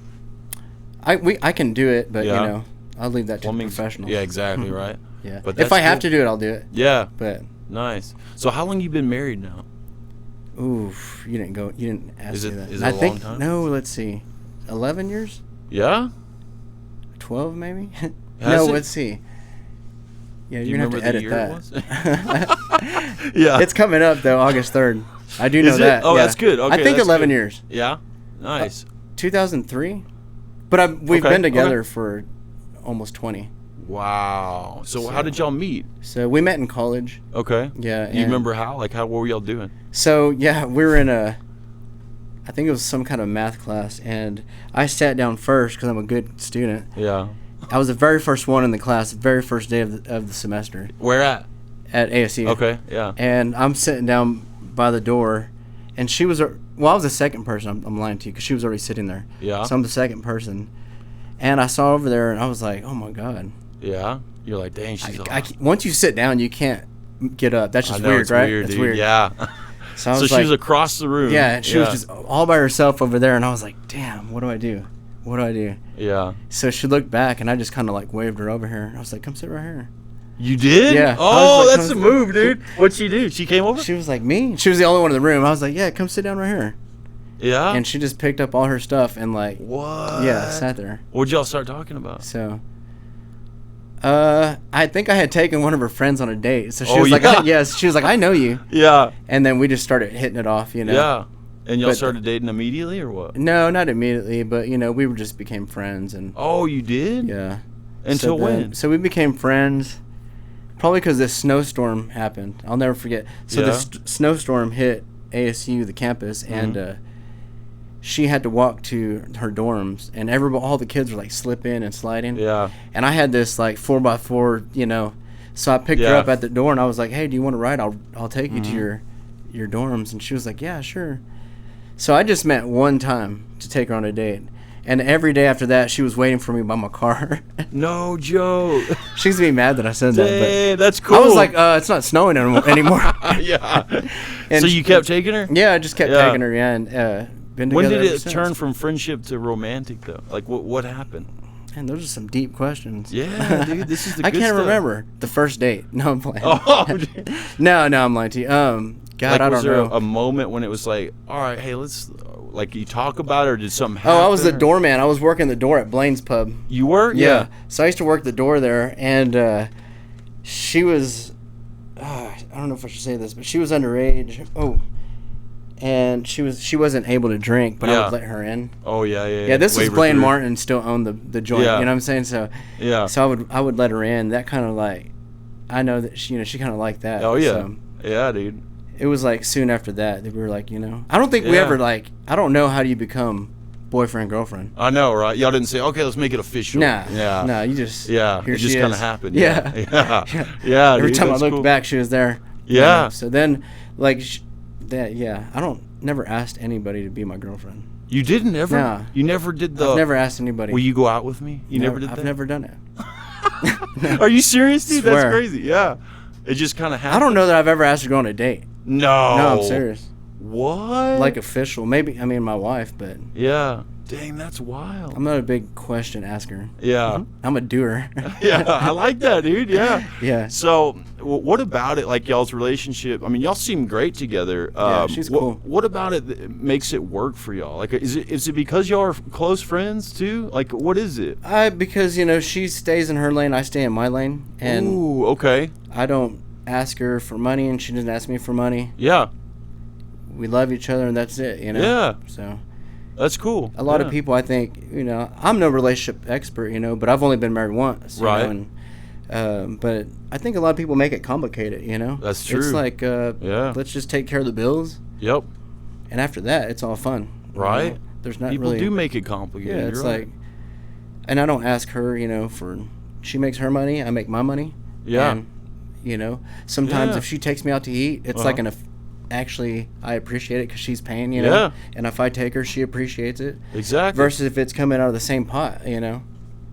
I can do it, but Yeah. I'll leave that to the Plumbing. professionals. Yeah, exactly, right? Yeah. But If that's I have cool. to do it, I'll do it. Yeah. But Nice. So how long you been married now? oof, you didn't ask Is me it- that. is it I a long think time? no. Let's see, 11 years, Yeah? 12 maybe. Has No, it? let's see. Yeah, Do you're you gonna remember have to the edit year that. it was? Yeah. It's coming up though, August 3rd. I do know Is it? that. Oh, yeah. that's good. Okay, I think that's 11 good. years. Yeah? Nice. 2003. But we've Okay, been together okay. for almost 20. Wow. So how did y'all meet? So we met in college. Okay. Yeah. Do you and- remember how? Like, what were y'all doing? So yeah, we were in I think it was some kind of math class, and I sat down first because I'm a good student. Yeah. I was the very first one in the class, the very first day of the semester Where at? at ASU. Okay, yeah. And I'm sitting down by the door, and she was, well, I was the second person. I'm lying to you because she was already sitting there. Yeah. So I'm the second person, and I saw over there, and I was like, oh my god. Yeah. You're like, dang, she's Once you sit down, you can't get up. That's I just know, weird, it's right? weird, It's dude. weird. Yeah. So, I So was she like, was across the room. yeah, she was just all by herself over there, and I was like, damn, what do I do? What do I do? Yeah. So she looked back, and I just kind of like waved her over here. I was like, come sit right here. You did? Yeah. Oh, I was like, that's the come- move, dude. What'd she do? She came over? She was like, me? She was the only one in the room. I was like, yeah, come sit down right here. Yeah. And she just picked up all her stuff and like, What? yeah, sat there. What'd y'all start talking about? So, I think I had taken one of her friends on a date. So she Oh, was like, yeah. yes. She was like, I know you. Yeah. And then we just started hitting it off, you know. Yeah. And y'all But- started dating immediately or what? No, not immediately, but you know, we were just became friends and Oh, you did? yeah. Until So then- when? So we became friends. Probably because this snowstorm happened. I'll never forget. So Yeah. this snowstorm hit ASU, the campus, and she had to walk to her dorms, and all the kids were like slipping and sliding. Yeah. And I had this like 4x4, you know. So I picked her Yeah. up at the door, and I was like, "Hey, do you want to ride? I'll take you to your dorms." And she was like, "Yeah, sure." So I just met one time to take her on a date. And every day after that, she was waiting for me by my car. No joke. She's gonna be mad that I said that, Dang, that's but cool. I was like, it's not snowing anymore. Yeah. And So you kept taking her? Yeah, I just kept Yeah. taking her, yeah, and been together When did ever it since. turn from friendship to romantic, though? Like, what happened? Man, those are some deep questions. Yeah, dude, this is the I good can't stuff. remember the first date. No, I'm playing. Oh, dude. No, I'm lying to you. God, Like, I was don't there know. a moment when it was like, all right, hey, let's, like, you talk about it, or did something Oh, happen? I was the or- doorman. I was working the door at Blaine's Pub. You were? Yeah. So I used to work the door there, and she was, I don't know if I should say this, but she was underage. Oh, and she wasn't able to drink, but I Yeah. would let her in. Oh, yeah. Yeah, this was Waiver Blaine through. Martin still owned the joint. Yeah. You know what I'm saying? So Yeah. so I would let her in. That kind of like, I know that she kind of liked that. Oh, yeah. So, Yeah, dude. it was like soon after that we were like, I don't think we ever I don't know how do you become boyfriend, girlfriend. I know, right? Y'all didn't say, okay, let's make it official. Nah. Yeah. Nah, you just. Yeah. Here It just kind of happened. Yeah. Yeah. Yeah. Every dude, time I that's looked cool. back, she was there. Yeah. So then, I never asked anybody to be my girlfriend. You didn't ever? Nah. You never did the. I've never asked anybody. Will you go out with me? You never did that? I've never done it. Are you serious, dude? Swear. That's crazy. Yeah. It just kind of happened. I don't know that I've ever asked her to go on a date. No. No, I'm serious. What? Like official. Maybe, my wife, but. Yeah. Dang, that's wild. I'm not a big question asker. Yeah. I'm a doer. Yeah, I like that, dude. Yeah. Yeah. So, what about it, like y'all's relationship? I mean, y'all seem great together. Yeah, she's cool. What about it that makes it work for y'all? Like, is it because y'all are close friends too? Like, what is it? Because she stays in her lane, I stay in my lane, and Ooh, okay. I don't ask her for money, and she doesn't ask me for money. Yeah. We love each other, and that's it. Yeah. So. That's cool. A lot of people, I think, I'm no relationship expert, but I've only been married once. Right. But I think a lot of people make it complicated, That's true. It's like, let's just take care of the bills. Yep. And after that, it's all fun. Right. There's not People really. do make it complicated. Yeah, it's You're right. like, and I don't ask her, she makes her money, I make my money. Yeah. And, sometimes Yeah. if she takes me out to eat, it's like actually, I appreciate it because she's paying, Yeah. And if I take her, she appreciates it. Exactly. Versus if it's coming out of the same pot,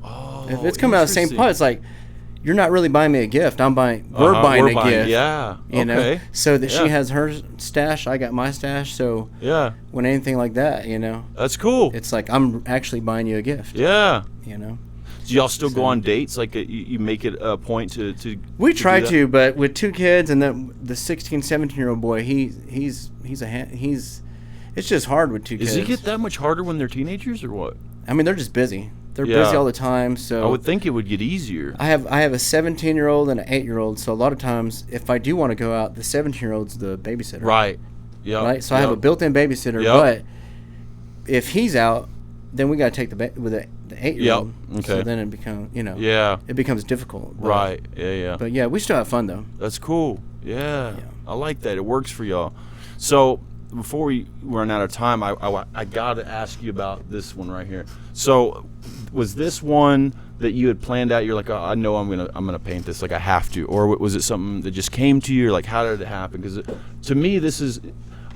Oh, If it's coming out of the same interesting. pot, it's like, you're not really buying me a gift. We're buying a gift. Yeah. You know? Okay. So that Yeah. she has her stash, I got my stash. So Yeah. when anything like that, That's cool. it's like I'm actually buying you a gift. Yeah. Do y'all still go So- on dates? Like you make it a point to We try do that? to, but with 2 kids and the 16, 17-year-old boy, it's just hard with 2 kids. Does it get that much harder when they're teenagers or what? I mean, they're just busy. They're Yeah. busy all the time. So I would think it would get easier. I have a 17-year-old and an 8-year-old. So a lot of times, if I do want to go out, the 17-year-old's the babysitter. Right. Yeah. Right. So I have a built-in babysitter. Yep. But if he's out, then we got to take with the 8-year-old. Yep. So Okay. then it becomes Yeah. it becomes difficult. But, Right. Yeah. But yeah, we still have fun though. That's cool. Yeah. Yeah. I like that. It works for y'all. So before we run out of time, I got to ask you about this one right here. So was this one that you had planned out? You're like, oh, I know I'm gonna paint this. Like I have to, or was it something that just came to you? Or like, how did it happen? Because to me, this is,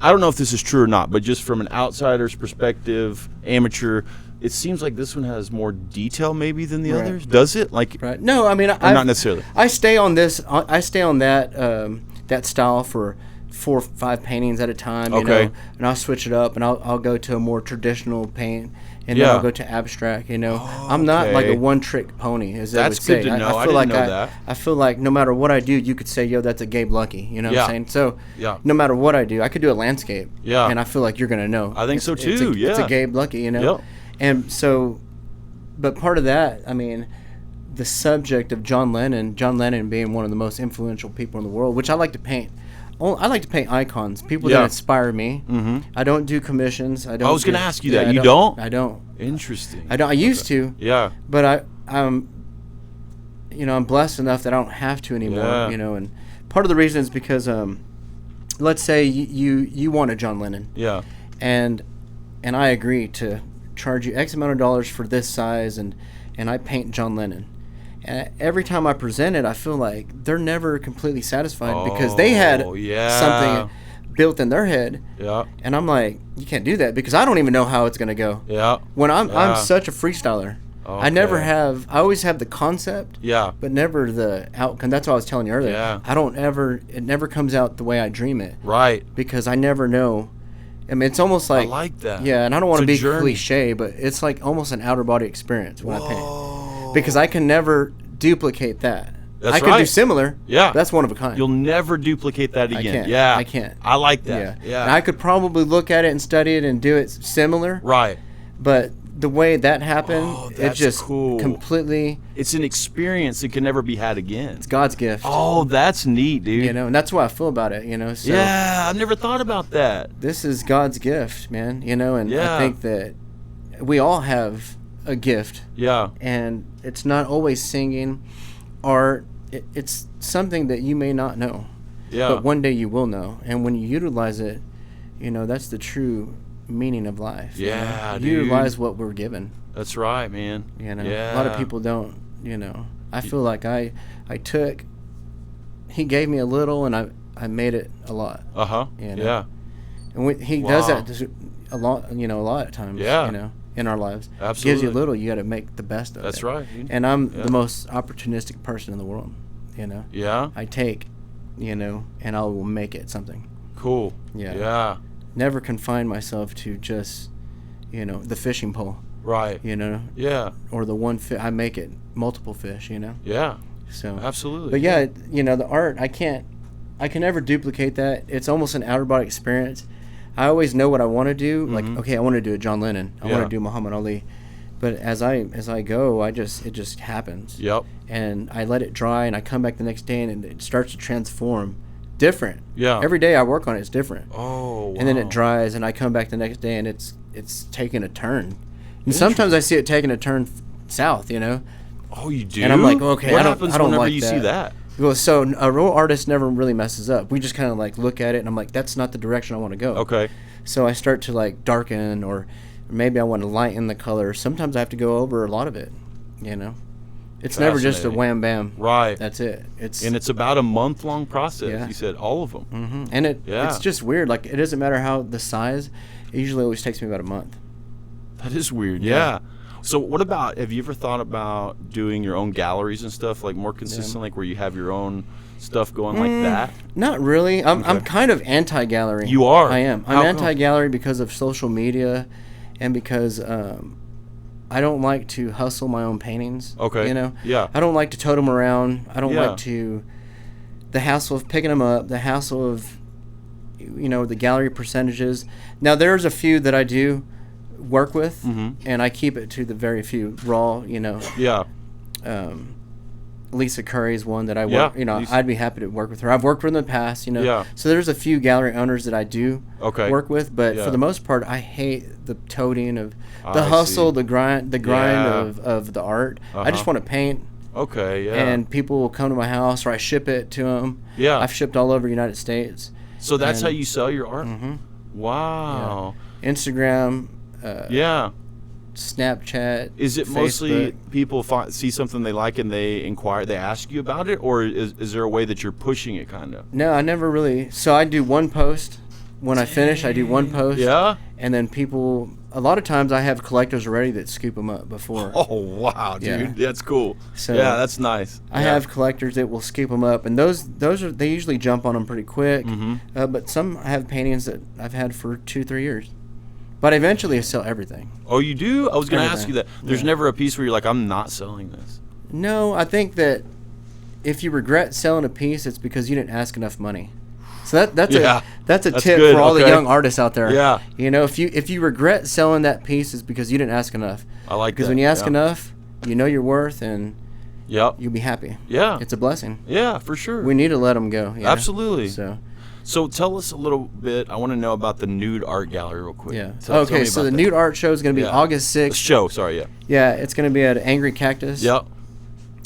I don't know if this is true or not, but just from an outsider's perspective, amateur, it seems like this one has more detail maybe than the Right. others. Does it? Like, Right. No, I mean, not necessarily. I stay on this. I stay on that that style for 4 or 5 paintings at a time. You Okay. know, and I'll switch it up, and I'll go to a more traditional paint, and Yeah. then I'll go to abstract. You know, I'm not like a okay. one-trick pony, as they That's would say. good to know. I feel didn't like know that. I feel like no matter what I do, you could say, "Yo, that's a Gabe Luckey." You know what Yeah. I'm saying? So, Yeah. no matter what I do, I could do a landscape. Yeah. And I feel like you're gonna know. I think so, It's too, It's yeah. a Gabe Luckey. You know. Yep. And so, but part of that, I mean, the subject of John Lennon being one of the most influential people in the world, which I like to paint. I like to paint icons, people Yeah. that inspire me. Mm-hmm. I don't do commissions. I don't. I was gonna do- ask you yeah, that. I You don't? I don't. Interesting. I don't. I used to, Yeah. but I'm blessed enough that I don't have to anymore. Yeah. You know, and part of the reason is because let's say you want a John Lennon, Yeah. and I agree to charge you X amount of dollars for this size, and I paint John Lennon. And every time I present it, I feel like they're never completely satisfied because they had yeah. something built in their head, Yeah. and I'm like, you can't do that because I don't even know how it's gonna go. Yeah. When I'm Yeah. such a freestyler, I never Okay. have. I always have the concept, Yeah. but never the outcome. That's what I was telling you earlier. Yeah. I don't ever. It never comes out the way I dream it Right. because I never know. I mean, it's almost I like like that. yeah, and I don't want to It's a be journey. cliche, but it's like almost an outer body experience when I paint Whoa. because I can never duplicate that. That's I can do right. similar. Yeah. but that's one of a kind. You'll never duplicate that I again. can't. Yeah. I can't. I like yeah. that. Yeah. And I could probably look at it and study it and do it similar, Right. but the way that happened, Oh, it that's just cool. completely. It's an experience that can never be had again. It's God's gift. Oh, that's neat, dude. You know, and that's what I feel about it. You know, so Yeah, I've never thought about that. this is God's gift, man. You know, and Yeah. I think that we all have a gift, Yeah. and it's not always singing, art. It's something that you may not know. Yeah. But one day you will know, and when you utilize it, that's the true meaning of life. Yeah, dude. Utilize what we're given. That's right, man. A lot of people don't. I feel like I took. He gave me a little, and I made it a lot. Yeah. And he does that a lot. A lot of times. Yeah. In our lives. Absolutely. Gives you a little, you got to make the best of it. That's right, dude. And I'm the most opportunistic person in the world. Yeah. I take, and I will make it something. Cool. Yeah. Never confine myself to just, the fishing pole. Right. Yeah. Or the one fish. I make it multiple fish. Yeah. So. Absolutely. But yeah, the art, I can never duplicate that. It's almost an outer body experience. I always know what I want to do. Like, okay, I want to do a John Lennon. I want to do Muhammad Ali. But as I go, it just happens. Yep. And I let it dry, and I come back the next day, and it starts to transform. Different. Yeah. Every day I work on it, it's different. Oh, wow. And then it dries, and I come back the next day, and it's taking a turn. And sometimes I see it taking a turn south. Oh, you do? And I'm like, okay, what I don't happens whenever like you that. see that? Well, so a real artist never really messes up. We just kind of like look at it, and I'm like, that's not the direction I want to go. Okay. So I start to like darken, or maybe I want to lighten the color. Sometimes I have to go over a lot of it. It's never just a wham bam. Right. That's it. And it's about a month-long process. Yeah. You said all of them. Mm-hmm. And it's just weird. Like, it doesn't matter how the size. It usually always takes me about a month. That is weird. Yeah. So what about, have you ever thought about doing your own galleries and stuff, like more consistent, like where you have your own stuff going like that? Not really. I'm kind of anti-gallery. You are? I am. How I'm come? anti-gallery because of social media, and because I don't like to hustle my own paintings. Okay. Yeah. I don't like to tote them around. I don't Yeah. like to the hassle of picking them up, the hassle of the gallery percentages. Now there's a few that I do work with, and I keep it to the very few raw. Yeah. Lisa Curry's one that I work. I'd be happy to work with her. I've worked with her in the past. Yeah. So there's a few gallery owners that I do Okay. work with, but Yeah. for the most part, I hate the toting of I the hustle, see. the grind Yeah. of the art. I just want to paint. Okay, yeah. And people will come to my house, or I ship it to them. Yeah. I've shipped all over the United States. So that's and- how you sell your art? Mhm. Wow. Instagram, Yeah. Snapchat. Is it Facebook. mostly people see something they like and they inquire, they ask you about it, or is there a way that you're pushing it kind of? No, I never really. So I do one post. When I finish, I do one post. Yeah? And then people, a lot of times I have collectors already that scoop them up before. Oh, wow, dude. Yeah. That's cool. So yeah, that's nice. I have collectors that will scoop them up, and those are, they usually jump on them pretty quick. But some I have paintings that I've had for 2-3 years. But eventually I sell everything. Oh, you do? I was going to ask Everything. you that. There's never a piece where you're like, I'm not selling this. No, I think that if you regret selling a piece, it's because you didn't ask enough money. So that's a tip good, for all the okay. young artists out there. Yeah. If you regret selling that piece, it's because you didn't ask enough. I like that. Because when you ask enough, you know your worth, and Yep. you'll be happy. Yeah. It's a blessing. Yeah, for sure. We need to let them go. Absolutely. So tell us a little bit. I want to know about the Nude Art Gallery real quick. yeah. Tell me So about the that. Nude Art Show is going to be Yeah. August 6th. Show, sorry, yeah. Yeah, it's going to be at Angry Cactus. Yep.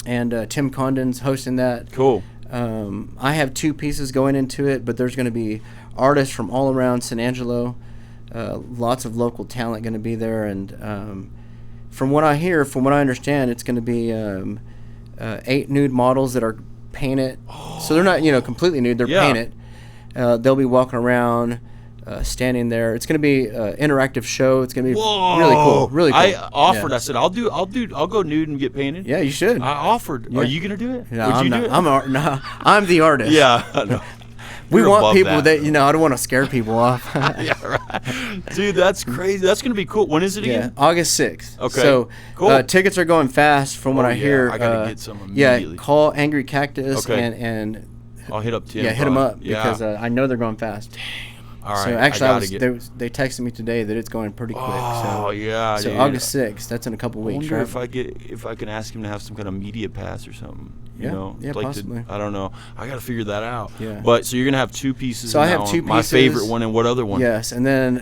And Tim Condon's hosting that. Cool. I have 2 pieces going into it, but there's going to be artists from all around San Angelo. Lots of local talent going to be there, and from what I hear, from what I understand, it's going to be 8 nude models that are painted. So they're not completely nude; they're painted. They'll be walking around, standing there. It's going to be an interactive show. It's going to be really cool. Really cool. I offered. Yeah. I said, I'll go nude and get painted. Yeah, you should. I offered. Yeah. Are you gonna do it? No, Would I'm you not. do it? I'm the artist. Yeah. No. We You're want above people that I don't want to scare people off. Yeah, right. Dude, that's crazy. That's gonna be cool. When is it Yeah, again? August 6th. Okay, So cool. tickets are going fast from what Oh, I yeah, hear. I gotta get some Yeah, immediately. call Angry Cactus Okay. and I'll hit up Tim. hit them up Yeah. because I know they're going fast. All right. So actually, I gotta they texted me today that it's going pretty quick. Oh So, yeah. so dude. August 6th. That's in a couple I weeks. wonder Right? if I can ask him to have some kind of media pass or something. You Yeah, know, yeah, like possibly. I don't know. I got to figure that out. Yeah. But so you're gonna have 2 pieces. So I in have that 2 one. My pieces. favorite one, and what other one? Yes, and then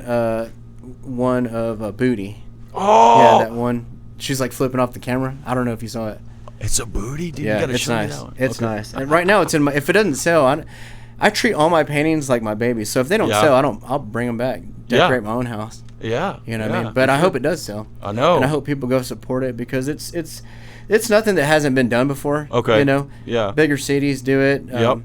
one of Booty. Oh. Yeah, that one. She's like flipping off the camera. I don't know if you saw it. It's a booty, dude. Yeah, you gotta it's show me nice. that one. It's Okay. nice. And right now it's in my. If it doesn't sell, I treat all my paintings like my babies. So if they don't sell, I'll bring them back, decorate my own house. Yeah. You know what I mean? But I hope it does sell. I know. And I hope people go support it because it's nothing that hasn't been done before. Okay. You know? Yeah. Bigger cities do it. Yep.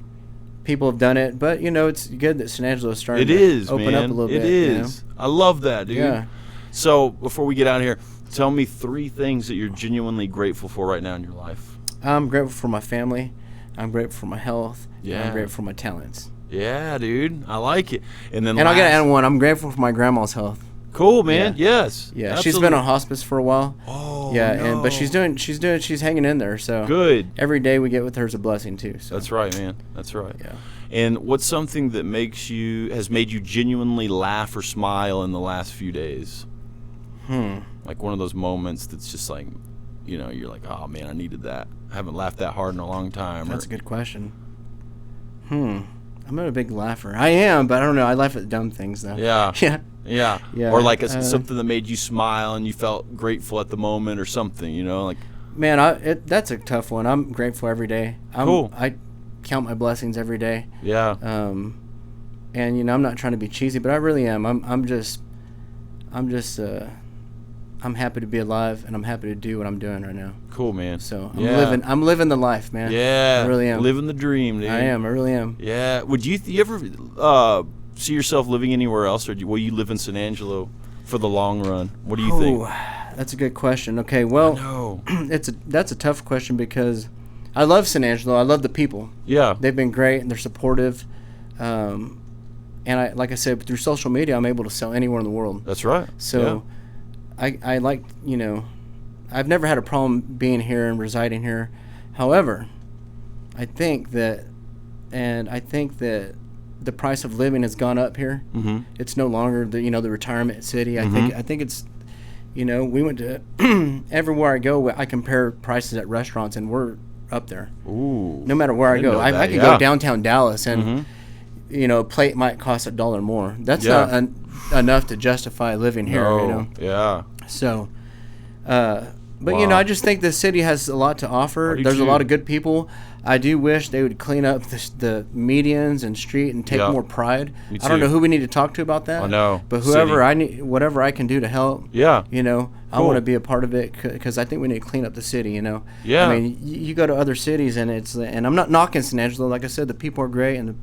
People have done it. But, you know, it's good that San Angelo is starting to open up a little bit. It is. You know? I love that, dude. Yeah. So before we get out of here, tell me 3 things that you're genuinely grateful for right now in your life. I'm grateful for my family. I'm grateful for my health. Yeah. And I'm grateful for my talents. Yeah, dude. I like it. And then I got to add one. I'm grateful for my grandma's health. Cool, man. Yeah. Yes. Yeah. Absolutely. She's been on hospice for a while. Oh. Yeah. No. But she's hanging in there. So good. Every day we get with her is a blessing too. So. That's right, man. That's right. Yeah. And what's something that has made you genuinely laugh or smile in the last few days? Like one of those moments that's just like, you know, you're like, oh man, I needed that. I haven't laughed that hard in a long time. That's a good question. I'm not a big laugher. I am, but I don't know. I laugh at dumb things though. Yeah. Yeah. Yeah. Or like something that made you smile and you felt grateful at the moment or something, you know, like. Man, that's a tough one. I'm grateful every day. Cool. I count my blessings every day. Yeah. And you know, I'm not trying to be cheesy, but I really am. I'm happy to be alive, and I'm happy to do what I'm doing right now. Cool, man. So I'm living the life, man. Yeah. I really am. Living the dream, dude. I am. I really am. Yeah. Would you ever see yourself living anywhere else, or will you live in San Angelo for the long run? What do you think? That's a good question. Okay, well, that's a tough question because I love San Angelo. I love the people. Yeah. They've been great and they're supportive. And like I said, through social media, I'm able to sell anywhere in the world. That's right. So I like, you know, I've never had a problem being here and residing here. However, I think that the price of living has gone up here. Mm-hmm. It's no longer the retirement city. I think it's, you know, we went to everywhere I go, I compare prices at restaurants and we're up there. Ooh. No matter where I go. I can go downtown Dallas and, you know, a plate might cost $1 more. That's not enough to justify living here, you know. Yeah. So, but you know, I just think the city has a lot to offer. There's a lot of good people. I do wish they would clean up the medians and street and take more pride. I don't know who we need to talk to about that. I know. But whatever I can do to help. Yeah. You know, I want to be a part of it because I think we need to clean up the city. You know. Yeah. I mean, you go to other cities and and I'm not knocking San Angelo. Like I said, the people are great and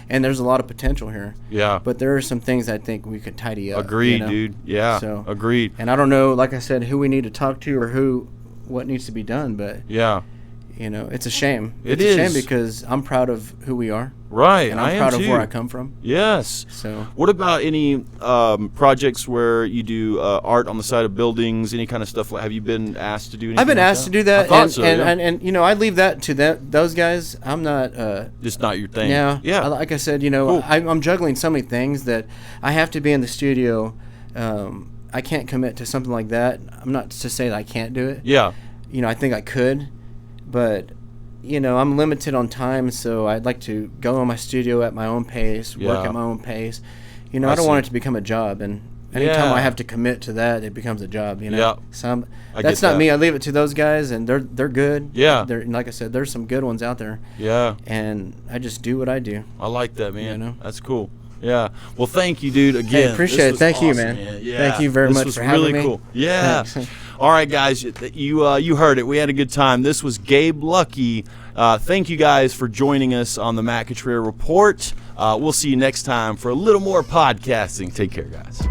and there's a lot of potential here. Yeah. But there are some things I think we could tidy up. Agreed, dude. Yeah. So, agreed. And I don't know, like I said, who we need to talk to or what needs to be done, but you know, it's a shame. It's a shame because I'm proud of who we are. Right. And I'm proud of where I come from. Yes. So what about any projects where you do art on the side of buildings, any kind of stuff? Have you been asked to do anything? I've been asked to do that. I thought so, and you know, I leave that to those guys. I'm not just not your thing. Yeah. Yeah. Like I said, you know, I'm juggling so many things that I have to be in the studio. I can't commit to something like that. I'm not to say that I can't do it. Yeah. You know, I think I could, but you know, I'm limited on time, so I'd like to go in my studio at my own pace, work at my own pace. You know, I don't want it to become a job, and anytime I have to commit to that, it becomes a job. You know, yeah. So that's not me. I leave it to those guys, and they're good. Yeah. Like I said, there's some good ones out there. Yeah. And I just do what I do. I like that, man. You know? That's cool. Yeah. Well, thank you, dude. Again, hey, appreciate it. Thank you, man. Yeah. Thank you very much for having me. This was really cool. Yeah. All right, guys. You heard it. We had a good time. This was Gabe Luckey. Thank you guys for joining us on the Matt Contreras Report. We'll see you next time for a little more podcasting. Take care, guys.